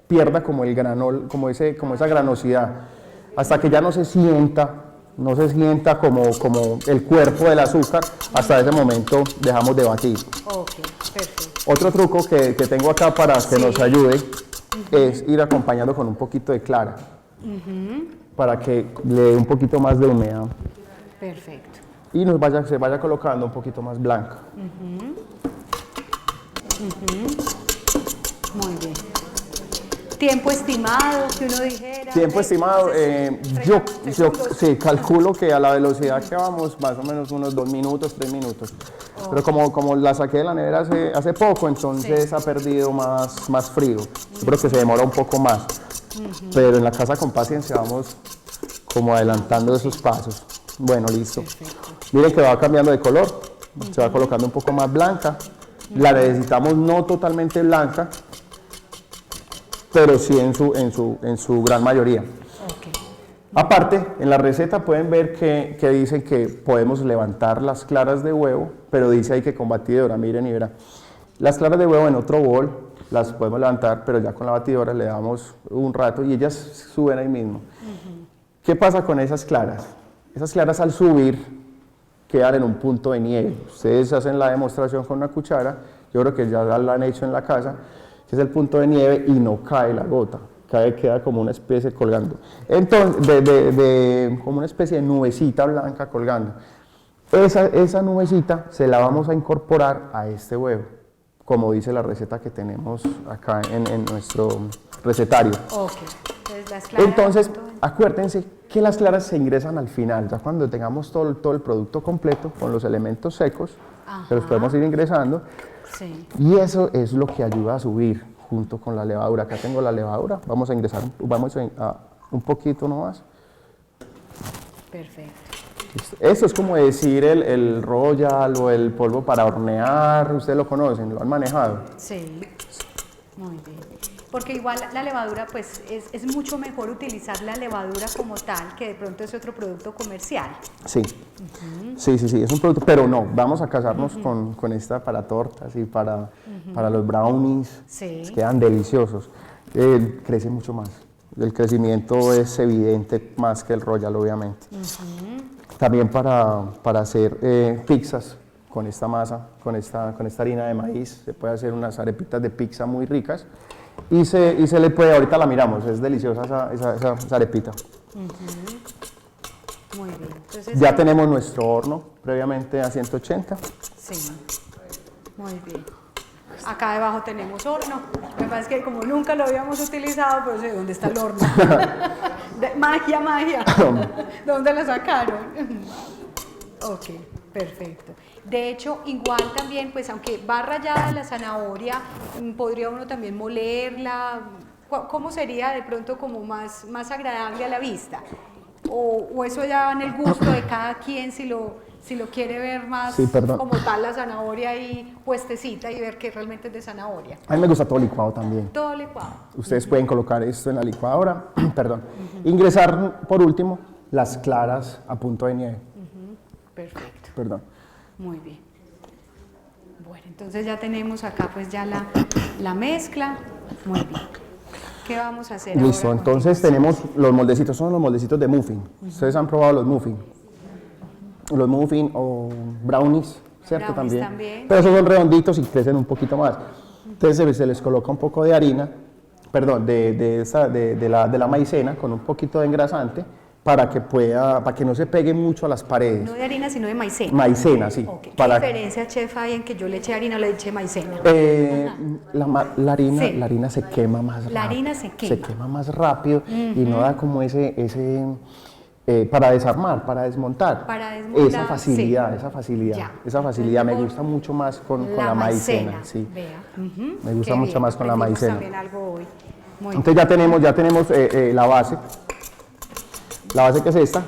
pierda como el granol, como esa granosidad, hasta que ya no se sienta como el cuerpo del azúcar. Hasta ese momento dejamos de batir. Ok, perfecto. Otro truco que tengo acá para que Sí. nos ayude es ir acompañando con un poquito de clara, para que le dé un poquito más de humedad Perfecto. y se vaya colocando un poquito más blanca. Muy bien. Tiempo estimado que uno dijera. Tiempo estimado, yo segundos. sí, calculo que a la velocidad que vamos, más o menos unos 2 minutos, 3 minutos. Pero como la saqué de la nevera hace poco, entonces Sí. ha perdido más frío. Yo creo que se demora un poco más. Pero en la casa con paciencia vamos como adelantando esos pasos. Bueno, listo. Miren que va cambiando de color, se va colocando un poco más blanca. La necesitamos no totalmente blanca, pero sí en su gran mayoría. Ok. Aparte, en la receta pueden ver que dicen que podemos levantar las claras de huevo, pero dice ahí que con batidora, miren y verán. Las claras de huevo en otro bol las podemos levantar, pero ya con la batidora le damos un rato y ellas suben ahí mismo. ¿Qué pasa con esas claras? Esas claras al subir quedan en un punto de nieve. Ustedes hacen la demostración con una cuchara, yo creo que ya la han hecho en la casa, que es el punto de nieve y no cae la gota, queda como una especie colgando. Entonces, como una especie de nubecita blanca colgando. Esa nubecita se la vamos a incorporar a este huevo, como dice la receta que tenemos acá en nuestro recetario. Ok. Entonces las claras. Entonces, todo- acuérdense que las claras se ingresan al final, ya cuando tengamos todo el producto completo con los elementos secos, que los Ajá. podemos ir ingresando. Sí. Y eso es lo que ayuda a subir junto con la levadura. Acá tengo la levadura, vamos a ingresar, un poquito nomás. Perfecto. Listo. Esto es como decir el Royal o el polvo para hornear, ustedes lo conocen, lo han manejado. Sí, muy bien. Porque igual la levadura, pues es mucho mejor utilizar la levadura como tal que de pronto es otro producto comercial. Sí, sí, es un producto, pero no, vamos a casarnos con esta para tortas y para los brownies, Sí. quedan deliciosos. Crece mucho más, el crecimiento es evidente más que el Royal, obviamente. También para hacer pizzas con esta masa, con esta harina de maíz, se puede hacer unas arepitas de pizza muy ricas. Y se le puede, ahorita la miramos, es deliciosa esa arepita. Muy bien. Entonces, Ya tenemos nuestro horno previamente a 180. sí, muy bien. Acá debajo tenemos horno. Lo que pasa es que como nunca lo habíamos utilizado, pero sé dónde está el horno. Magia. ¿Dónde lo sacaron? Ok, perfecto. De hecho, igual también, pues aunque va rallada la zanahoria, podría uno también molerla. ¿Cómo sería de pronto como más agradable a la vista? O eso ya va en el gusto de cada quien, si lo quiere ver más como tal la zanahoria ahí puestecita y ver que realmente es de zanahoria. A mí me gusta todo licuado también. Todo licuado. Ustedes pueden colocar esto en la licuadora, perdón. Ingresar por último las claras a punto de nieve. Perfecto. Perdón. Muy bien. Bueno, entonces ya tenemos acá pues ya la mezcla. Muy bien. ¿Qué vamos a hacer Listo, ahora? entonces tenemos los moldecitos, son los moldecitos de muffin. Ustedes han probado los muffin. Los muffin o brownies, ¿cierto? Brownies También. también. Pero esos son redonditos y crecen un poquito más. Entonces se les coloca un poco de harina, perdón, de la maicena con un poquito de engrasante para que no se pegue mucho a las paredes. No de harina, sino de maicena. Maicena, sí. Okay. ¿Qué diferencia, chef, hay en que yo le eché harina o le eché maicena? La harina se quema más rápido. La harina se quema. Se quema más rápido y no da como para desarmar, para desmontar. Esa facilidad. Me gusta mucho más con la maicena. Sí. Vea. Me gusta mucho más con la maicena. También algo hoy. Entonces ya tenemos la base. La base que es esta.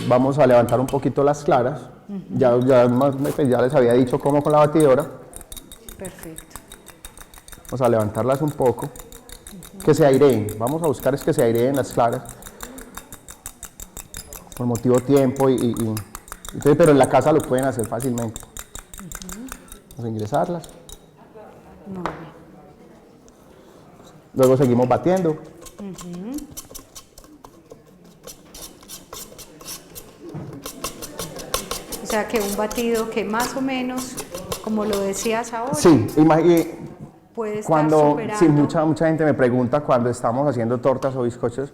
Vamos a levantar un poquito las claras. Ya les había dicho cómo con la batidora. Perfecto. Vamos a levantarlas un poco. Que se aireen. Vamos a buscar es que se aireen las claras. Por motivo tiempo entonces, pero en la casa lo pueden hacer fácilmente. Vamos a ingresarlas. Muy bien. Luego seguimos batiendo. O sea que un batido que más o menos, como lo decías ahora, Sí, puede estar superando. Sí, mucha gente me pregunta cuando estamos haciendo tortas o bizcochos,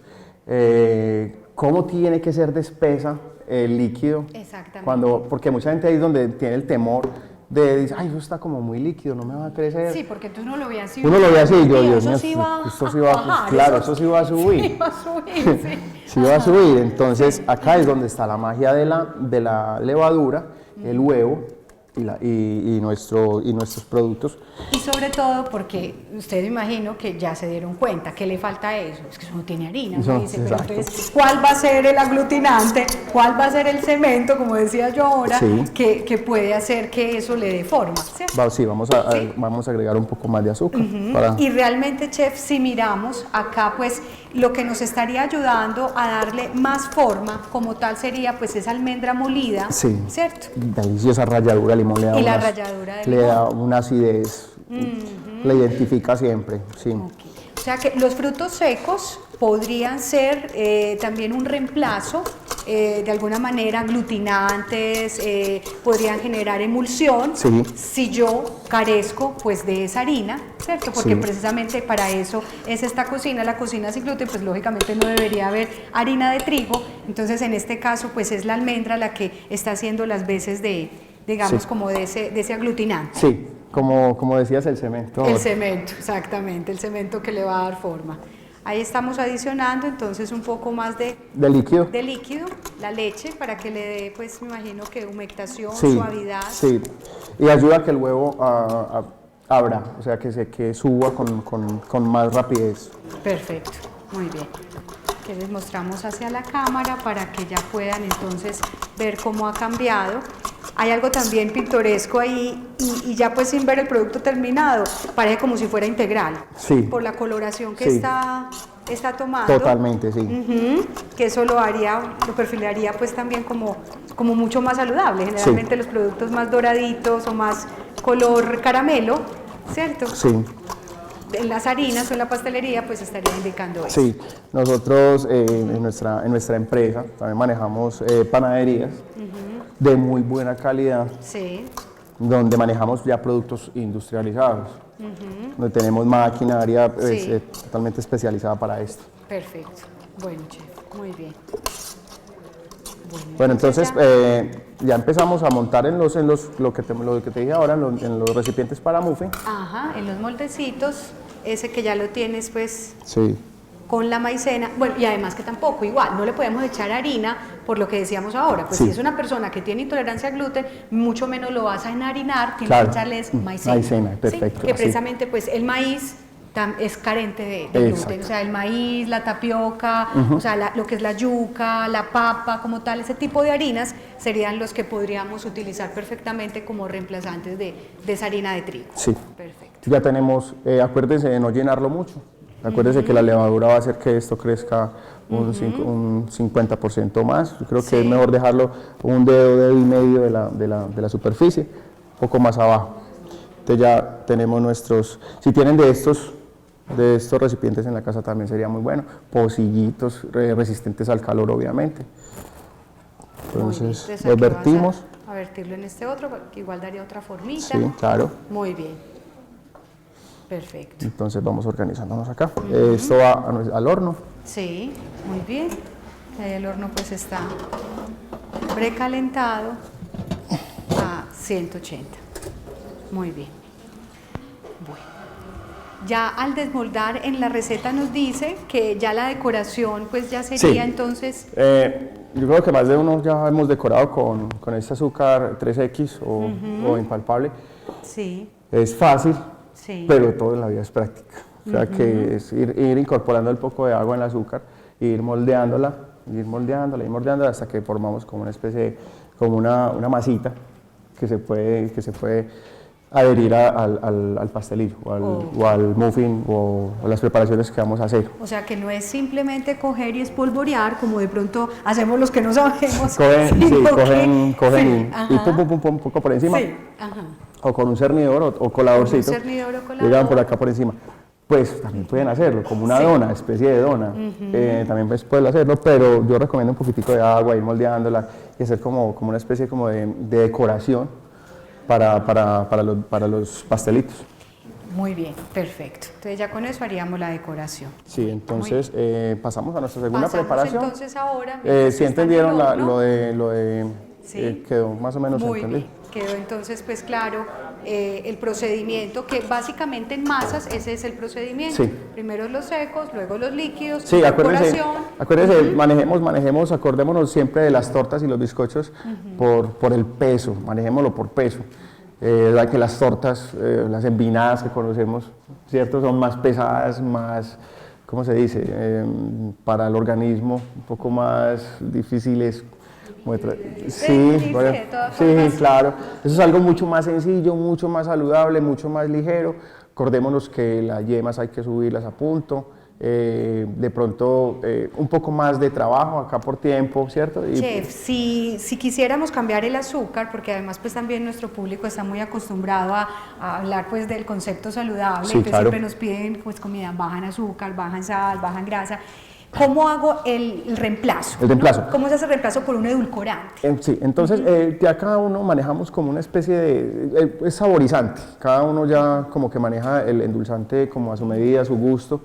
¿cómo tiene que ser de espesa el líquido? Exactamente. Porque mucha gente ahí es donde tiene el temor de decir, ay, eso está como muy líquido, no me va a crecer. Sí, porque tú no lo veías así. Uno lo ve así, yo, Dios mío, esto sí va a bajar, claro, eso sí va a subir. Sí va a subir, sí. Sí va a subir, entonces acá es donde está la magia de la levadura, el huevo y nuestros productos. Y sobre todo porque usted me imagino que ya se dieron cuenta que le falta a eso, es que eso no tiene harina, ¿no? Dice, pero entonces, ¿cuál va a ser el aglutinante? ¿Cuál va a ser el cemento, como decía yo ahora, sí, que puede hacer que eso le dé forma? Sí, vamos a agregar un poco más de azúcar. Y realmente, chef, si miramos acá, pues lo que nos estaría ayudando a darle más forma como tal sería pues esa almendra molida, sí, ¿cierto? Deliciosa ralladura de limón le da una acidez, la identifica siempre, sí. Okay. O sea que los frutos secos podrían ser también un reemplazo, de alguna manera aglutinantes, podrían generar emulsión, sí, si yo carezco pues de esa harina, ¿cierto? Porque precisamente para eso es esta cocina, la cocina sin gluten, pues lógicamente no debería haber harina de trigo, entonces en este caso pues es la almendra la que está haciendo las veces de, digamos, como de ese aglutinante. Sí, como decías, el cemento. El cemento, exactamente, el cemento que le va a dar forma. Ahí estamos adicionando entonces un poco más de líquido, la leche, para que le dé, pues me imagino que humectación, suavidad. Sí, y ayuda a que el huevo abra, o sea, que suba con más rapidez. Perfecto, muy bien. Que les mostramos hacia la cámara para que ya puedan entonces ver cómo ha cambiado. Hay algo también pintoresco ahí y ya pues sin ver el producto terminado, parece como si fuera integral. Sí. Por la coloración que Sí. está tomando. Totalmente, sí. Que eso lo perfilaría pues también como mucho más saludable. Generalmente los productos más doraditos o más color caramelo, ¿cierto? Sí. En las harinas o en la pastelería pues estaría indicando eso. Sí, nosotros en nuestra empresa también manejamos panaderías de muy buena calidad, Sí. donde manejamos ya productos industrializados, donde tenemos maquinaria Sí. totalmente especializada para esto. Perfecto. Bueno, chef, muy bien. Bueno, entonces ya- ya empezamos a montar lo que te dije ahora, en los recipientes para muffin. Ajá, en los moldecitos, ese que ya lo tienes pues Sí. con la maicena, bueno, y además que tampoco, igual, no le podemos echar harina por lo que decíamos ahora, pues Sí. si es una persona que tiene intolerancia al gluten, mucho menos lo vas a enharinar, tienes Claro. que echarles maicena. Maicena, ¿sí? perfecto, Que así. precisamente pues el maíz es carente de gluten, Exacto. o sea, el maíz, la tapioca, o sea, lo que es la yuca, la papa, como tal, ese tipo de harinas serían los que podríamos utilizar perfectamente como reemplazantes de esa harina de trigo. Sí. Perfecto. Ya tenemos, acuérdense de no llenarlo mucho. Acuérdense que la levadura va a hacer que esto crezca un 50% más. Yo creo que Sí. es mejor dejarlo un dedo y medio de la superficie, un poco más abajo. Entonces ya tenemos si tienen de estos recipientes en la casa también sería muy bueno. Pocillitos resistentes al calor, obviamente. Entonces Muy bien. los Aquí vas vertimos. a vertirlo en este otro, que igual daría otra formita. Sí, claro. Muy bien. Perfecto. Entonces vamos organizándonos acá. Esto va al horno. Sí, muy bien. El horno pues está precalentado a 180. Muy bien. Bueno. Ya al desmoldar en la receta nos dice que ya la decoración pues ya sería Sí. entonces... Yo creo que más de uno ya hemos decorado con este azúcar 3X o impalpable. Sí, Es fácil, sí. pero todo en la vida es práctica. O sea que es ir incorporando el poco de agua en el azúcar, e ir moldeándola hasta que formamos como una especie, como una masita que se puede adherir al pastelillo o al muffin o las preparaciones que vamos a hacer. O sea que no es simplemente coger y espolvorear como de pronto hacemos los que no sabemos. Cogen sino que- y ajá. pum, un poco por encima. Sí, ajá. O con un cernidor o coladorcito. Con un cernidor o colador. Llegan por acá por encima. Pues también pueden hacerlo, como una dona, especie de dona. También pues, pueden hacerlo, pero yo recomiendo un poquitico de agua, ir moldeándola y hacer como una especie como de decoración para los pastelitos. Muy bien, perfecto. Entonces ya con eso haríamos la decoración. Sí, entonces pasamos a nuestra segunda Pasamos preparación. entonces ahora. mientras Si está en el entendieron horno. lo de Sí. quedó más o menos Muy entendido. bien, quedó entonces pues claro el procedimiento que básicamente en masas ese es el procedimiento. Sí. Primero los secos, luego los líquidos, Sí, acuérdense, decoración. manejemos, acordémonos siempre de las tortas y los bizcochos por el peso, manejémoslo por peso. Que las tortas, las empinadas que conocemos, ¿cierto? Son más pesadas, más, ¿cómo se dice? Para el organismo, un poco más difíciles. Sí, bueno, de todas sí, formas. claro. Eso es algo mucho más sencillo, mucho más saludable, mucho más ligero. Acordémonos que las yemas hay que subirlas a punto. De pronto un poco más de trabajo acá por tiempo, ¿cierto? Chef, si quisiéramos cambiar el azúcar, porque además pues también nuestro público está muy acostumbrado a hablar pues del concepto saludable, Sí, entonces claro. siempre nos piden pues comida baja en azúcar, baja en sal, baja en grasa. ¿Cómo hago el reemplazo? El reemplazo. ¿Cómo se hace el reemplazo por un edulcorante? Sí, entonces ya cada uno manejamos como una especie de es saborizante, cada uno ya como que maneja el endulzante como a su medida, a su gusto,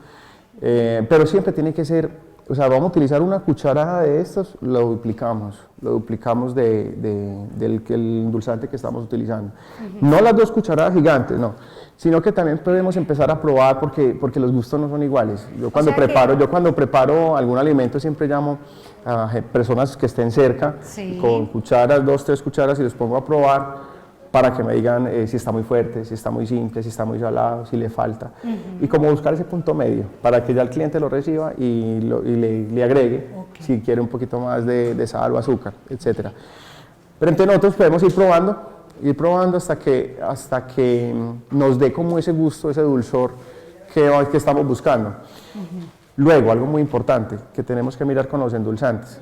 pero siempre tiene que ser, o sea, vamos a utilizar una cucharada de estos, lo duplicamos del endulzante que estamos utilizando. No las 2 cucharadas gigantes, no, sino que también podemos empezar a probar porque los gustos no son iguales. Yo cuando preparo algún alimento siempre llamo a personas que estén cerca Sí. con cucharas, 2, 3 cucharas y los pongo a probar para que me digan si está muy fuerte, si está muy simple, si está muy salado, si le falta. Y como buscar ese punto medio, para que ya el cliente lo reciba y le agregue, si quiere un poquito más de sal o azúcar, etc. Pero entre nosotros podemos ir probando hasta que nos dé como ese gusto, ese dulzor que estamos buscando. Luego, algo muy importante que tenemos que mirar con los endulzantes,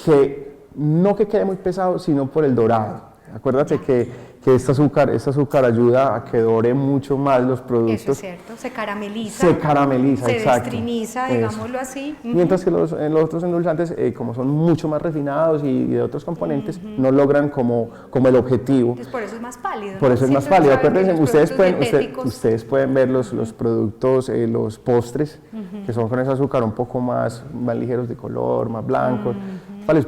que no que quede muy pesado, sino por el dorado. Acuérdate que este azúcar ayuda a que dore mucho más los productos. Eso es cierto, se carameliza. Se carameliza, se exacto. destriniza, digámoslo así. Mientras que los otros endulzantes, como son mucho más refinados y de otros componentes, no logran como el objetivo. Entonces, por eso es más pálido. Por eso es más pálido. Acuérdense, ustedes pueden ver los productos, los postres, que son con ese azúcar un poco más ligeros de color, más blancos,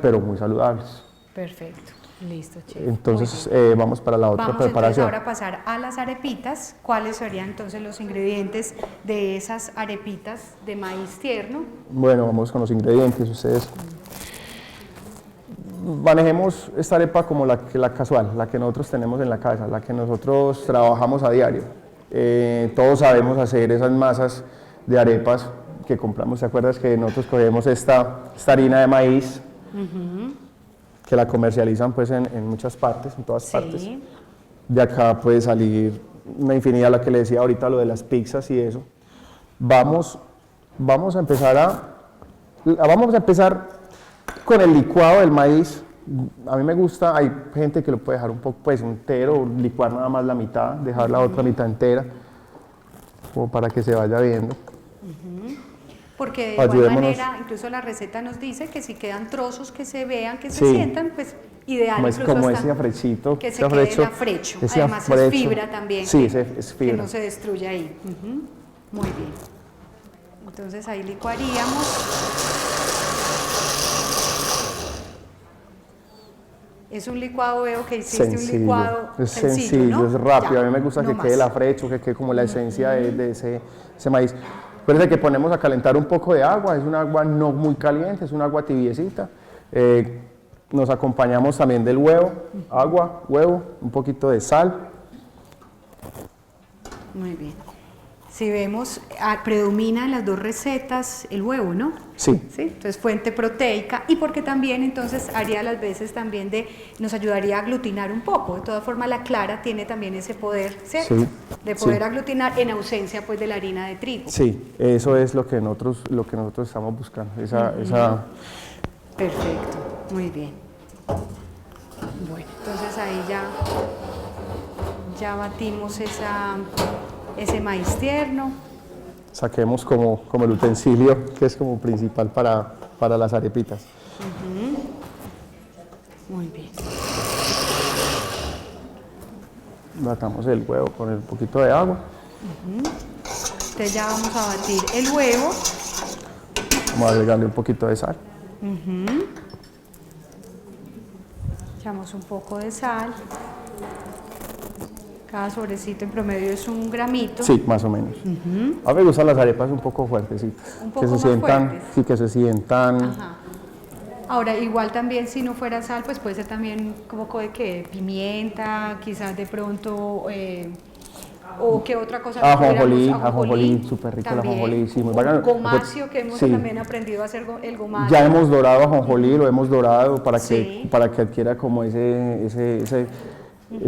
pero muy saludables. Perfecto. Listo, chef. Entonces vamos para la otra preparación. Vamos ahora a pasar a las arepitas. ¿Cuáles serían entonces los ingredientes de esas arepitas de maíz tierno? Bueno, vamos con los ingredientes. Ustedes manejemos esta arepa como la casual, la que nosotros tenemos en la casa, la que nosotros trabajamos a diario. Todos sabemos hacer esas masas de arepas que compramos. ¿Te acuerdas que nosotros cogemos esta harina de maíz? Que la comercializan pues en muchas partes, en todas partes. De acá puede salir una infinidad, la que le decía ahorita, lo de las pizzas y eso. Vamos a empezar con el licuado del maíz. A mí me gusta, hay gente que lo puede dejar un poco pues entero, licuar nada más la mitad, dejar la otra mitad entera, como para que se vaya viendo. Porque de igual manera, incluso la receta nos dice que si quedan trozos que se vean, que se sientan, pues ideal. Como ese afrechito. Que se quede el afrecho. Además es fibra también. Sí, es fibra. Que no se destruya ahí. Muy bien. Entonces ahí licuaríamos. Es un licuado, veo que hiciste un licuado sencillo, ¿no? Es rápido. Ya, a mí me gusta no que quede el afrecho, que quede como la esencia de ese maíz. Acuérdense que ponemos a calentar un poco de agua, es un agua no muy caliente, es un agua tibiecita. Nos acompañamos también del huevo, agua, huevo, un poquito de sal. Muy bien. Si vemos, predomina en las dos recetas el huevo, ¿no? Sí. Entonces, fuente proteica, y porque también entonces haría las veces también nos ayudaría a aglutinar un poco. De todas formas, la clara tiene también ese poder, ¿cierto? Sí. De poder aglutinar en ausencia pues de la harina de trigo. Sí, eso es lo que nosotros estamos buscando, esa... Perfecto, muy bien. Bueno, entonces ahí ya batimos ese maíz tierno. Saquemos como el utensilio que es como principal para las arepitas. Muy bien. Batamos el huevo con un poquito de agua. Entonces ya vamos a batir el huevo. Vamos a agregarle un poquito de sal. Echamos un poco de sal. Cada sobrecito en promedio es 1 gramito. Sí, más o menos. A mí me gustan las arepas un poco fuertecitas. Un poco más fuertes. Sí, que se sientan. Ajá. Ahora, igual también si no fuera sal, pues puede ser también como de que pimienta, quizás de pronto, o qué otra cosa. Ajonjolí, súper rico el ajonjolí, sí, muy bacano. Gomacio, que hemos también aprendido a hacer el gomacio. Ya hemos dorado ajonjolí, lo hemos dorado para que adquiera como ese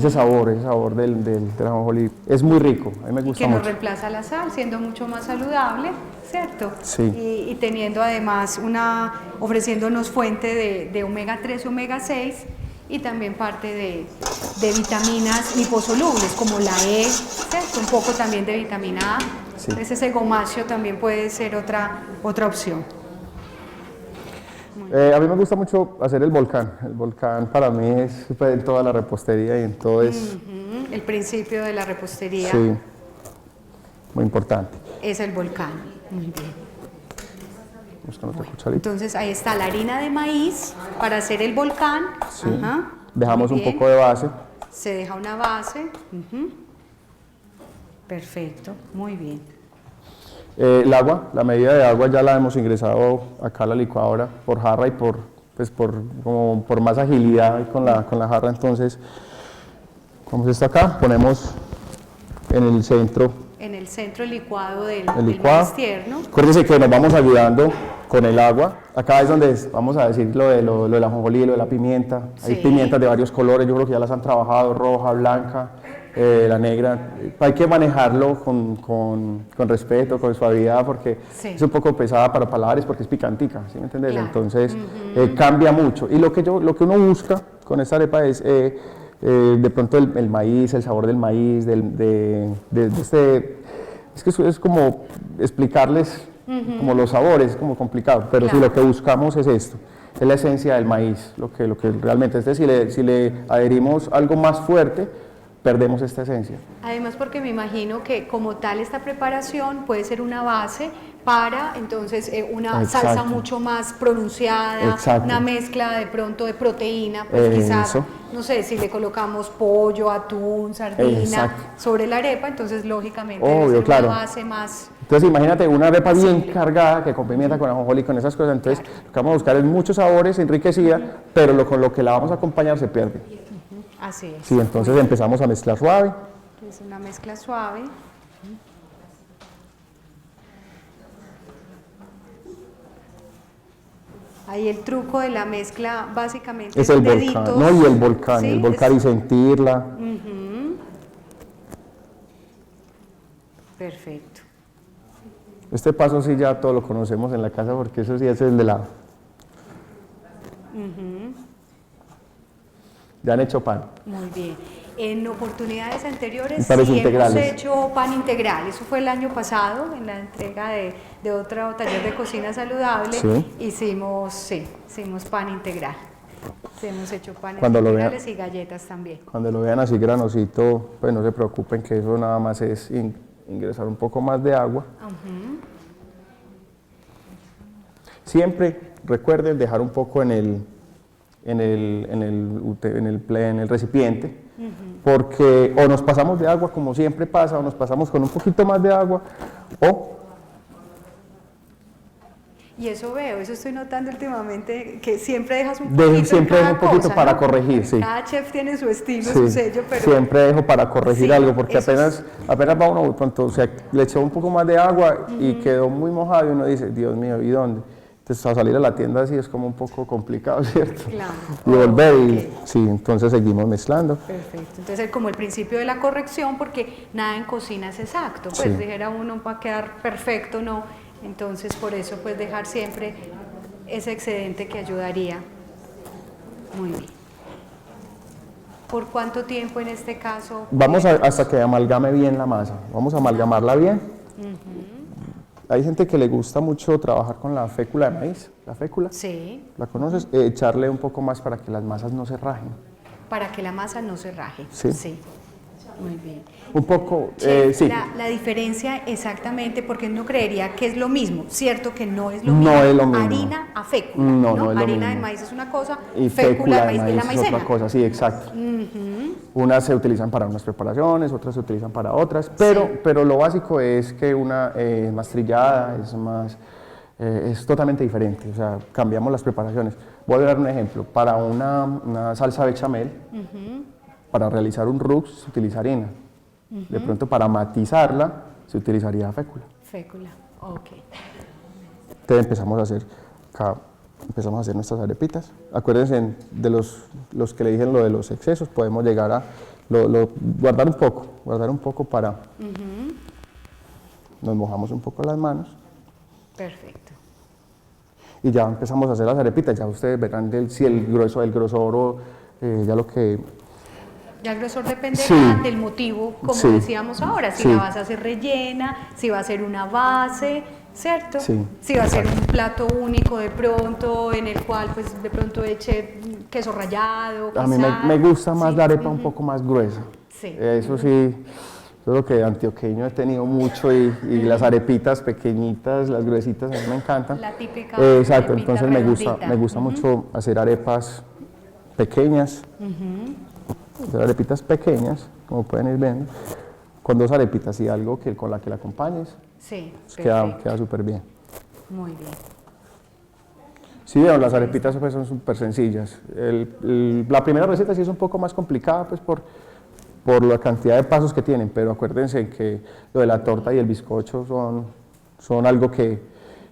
sabor del ajonjolí. Es muy rico, a mí me gusta mucho. Que nos reemplaza la sal, siendo mucho más saludable, ¿cierto? Sí. Y teniendo además ofreciéndonos fuente de omega 3 y omega 6, y también parte de vitaminas liposolubles, como la E, ¿cierto? Un poco también de vitamina A. Sí. Entonces ese gomacio también puede ser otra opción. A mí me gusta mucho hacer el volcán. El volcán para mí es en toda la repostería y en todo es... El principio de la repostería. Sí, muy importante. Es el volcán. Muy bien. Buscando otra cucharita. Entonces ahí está la harina de maíz para hacer el volcán. Sí. Dejamos un poco de base. Se deja una base. Perfecto, muy bien. El agua, la medida de agua ya la hemos ingresado acá a la licuadora por jarra y por más agilidad con la jarra. Entonces Como es esto acá, ponemos en el centro el licuado del licuado. maíz tierno. Acuérdense que nos vamos ayudando con el agua. Acá es donde vamos a decir lo de la ajonjolí, lo de la pimienta. Hay Sí. pimientas de varios colores, yo creo que ya las han trabajado, roja, blanca, la negra. Hay que manejarlo con respeto, con suavidad, porque Sí. es un poco pesada para paladares, porque es picantica, ¿sí me entiendes? Claro. Entonces cambia mucho. Y lo que uno busca con esta arepa es de pronto el maíz, el sabor del maíz, es que es como explicarles como los sabores, es como complicado, pero Claro. sí lo que buscamos es esto, es la esencia del maíz, lo que realmente es, si le adherimos algo más fuerte, perdemos esta esencia. Además, porque me imagino que como tal esta preparación puede ser una base para entonces una Exacto. salsa mucho más pronunciada, Exacto. una mezcla de pronto de proteína, pues quizás, Eso. no sé, si le colocamos pollo, atún, sardina Exacto. sobre la arepa, entonces lógicamente Obvio, debe ser claro. una base más... Entonces imagínate una arepa bien cargada, que con pimienta, con ajonjolí, con esas cosas, entonces lo que vamos a buscar es muchos sabores, enriquecida, pero con lo que la vamos a acompañar se pierde. Así es. Sí, entonces empezamos a mezclar suave. Es una mezcla suave. Ahí el truco de la mezcla básicamente Es el volcán, deditos. ¿no? Y el volcán, Sí, el volcán y sentirla. Perfecto. Este paso sí ya todos lo conocemos en la casa porque eso sí es el de la... Ya han hecho pan. Muy bien. En oportunidades anteriores Panes sí hemos integrales. hecho pan integral. Eso fue el año pasado, en la entrega de otro taller de cocina saludable. Sí. Hicimos pan integral. Sí, hemos hecho panes Cuando lo integrales y galletas también. Cuando lo vean así granosito, pues no se preocupen que eso nada más es ingresar un poco más de agua. Siempre recuerden dejar un poco en el recipiente, porque o nos pasamos de agua como siempre pasa, o nos pasamos con un poquito más de agua, o Y eso veo, eso estoy notando últimamente, que siempre dejas un poquito siempre en dejo cada un poquito cosa, para ¿no? corregir, sí. Cada chef tiene su estilo, Sí, su sello, pero... siempre dejo para corregir Sí, algo, porque eso es- apenas va uno, de pronto, o sea, le echó un poco más de agua y quedó muy mojado y uno dice, Dios mío, ¿y dónde? Entonces a salir a la tienda así es como un poco complicado, ¿cierto? Claro. Y volver Ok. y sí, entonces seguimos mezclando. Perfecto. Entonces, es como el principio de la corrección, porque nada en cocina es exacto. Pues Sí. dijera uno, va a quedar perfecto, no. Entonces, por eso, pues dejar siempre ese excedente que ayudaría. Muy bien. ¿Por cuánto tiempo en este caso? Vamos hasta que amalgame bien la masa, vamos a amalgamarla bien. Hay gente que le gusta mucho trabajar con la fécula de maíz, la fécula, Sí, ¿la conoces? Echarle un poco más para que las masas no se rajen. para que la masa no se raje. Sí. Muy bien. Un poco, Chef, sí. la diferencia exactamente, porque uno creería que es lo mismo, cierto que no es lo No mismo. es lo mismo. Harina a fécula, No, no es lo harina de mismo. maíz es una cosa, Y fécula de maíz es la es maicena. otra cosa, sí, exacto. Unas se utilizan para unas preparaciones, otras se utilizan para otras, pero lo básico es que una es más trillada, es totalmente diferente, o sea, cambiamos las preparaciones. Voy a dar un ejemplo, para una salsa bechamel, para realizar un rux se utiliza harina, de pronto para matizarla se utilizaría fécula. Fécula, ok. Entonces empezamos a hacer nuestras arepitas. Acuérdense de los que le dije lo de los excesos, podemos llegar a guardar un poco para... Nos mojamos un poco las manos Perfecto. y ya empezamos a hacer las arepitas. Ya ustedes verán si el grosor o ya lo que... Ya el grosor dependerá Sí. del motivo, como Sí. decíamos ahora, si Sí. la vas a hacer rellena, si va a ser una base, ¿cierto? Sí. Si va a ser un plato único de pronto, en el cual pues de pronto eche queso rallado, A mí sal. me gusta más Sí. la arepa un poco más gruesa. Sí. Eso sí, eso es lo que de antioqueño he tenido mucho y las arepitas pequeñitas, las gruesitas, a mí me encantan. La típica Exacto, arepita entonces redondita. me gusta mucho hacer arepas pequeñas. Hacer arepitas pequeñas, como pueden ir viendo, con dos arepitas y algo con la que la acompañes, Sí, pues perfecto. queda súper bien. Muy bien. Sí, vieron, las arepitas pues, son súper sencillas. La primera receta sí es un poco más complicada, pues por por la cantidad de pasos que tienen, pero acuérdense que lo de la torta y el bizcocho son algo que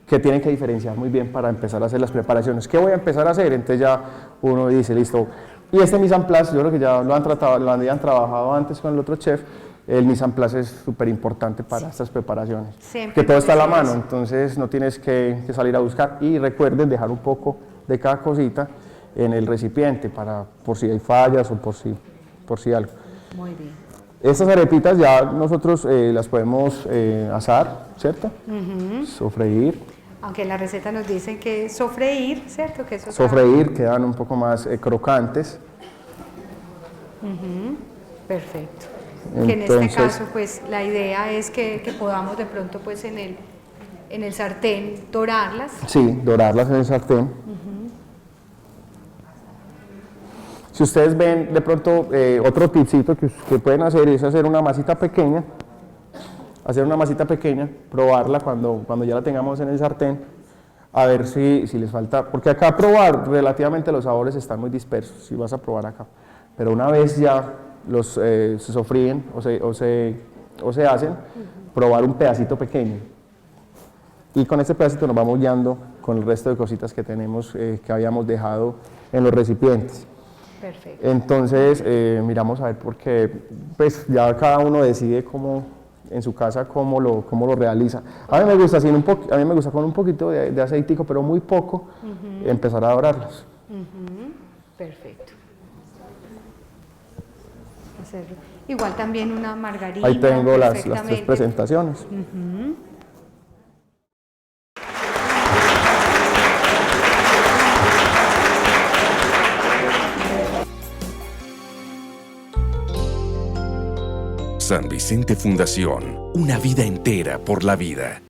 tienen que diferenciar muy bien para empezar a hacer las preparaciones. ¿Qué voy a empezar a hacer? Entonces ya uno dice, listo. Y este mise en place, yo creo que ya lo habían trabajado antes con el otro chef. El mise en place es súper importante para estas preparaciones. Siempre que todo está a la mano, eso. entonces no tienes que salir a buscar. Y recuerden dejar un poco de cada cosita en el recipiente por si hay fallas o por si algo. Muy bien. Estas arepitas ya nosotros las podemos asar, ¿cierto? Sofreír. Aunque en la receta nos dicen que sofreír, ¿cierto? Que eso Sofreír, quedan un poco más crocantes. Perfecto. Entonces, que en este caso, pues la idea es que podamos de pronto, pues en el sartén dorarlas. Sí, dorarlas en el sartén. Si ustedes ven de pronto otro tipcito que pueden hacer es hacer una masita pequeña, probarla cuando ya la tengamos en el sartén, a ver si les falta, porque acá probar relativamente los sabores están muy dispersos, si vas a probar acá, pero una vez ya los se sofríen o se hacen, probar un pedacito pequeño, y con este pedacito nos vamos guiando con el resto de cositas que tenemos, que habíamos dejado en los recipientes. Perfecto. Entonces miramos a ver, porque pues ya cada uno decide en su casa cómo lo realiza. A mí me gusta con un poquito de aceitico, pero muy poco, empezar a dorarlos. Perfecto. Hacerlo. Igual también una margarina. Ahí tengo las 3 presentaciones. San Vicente Fundación, una vida entera por la vida.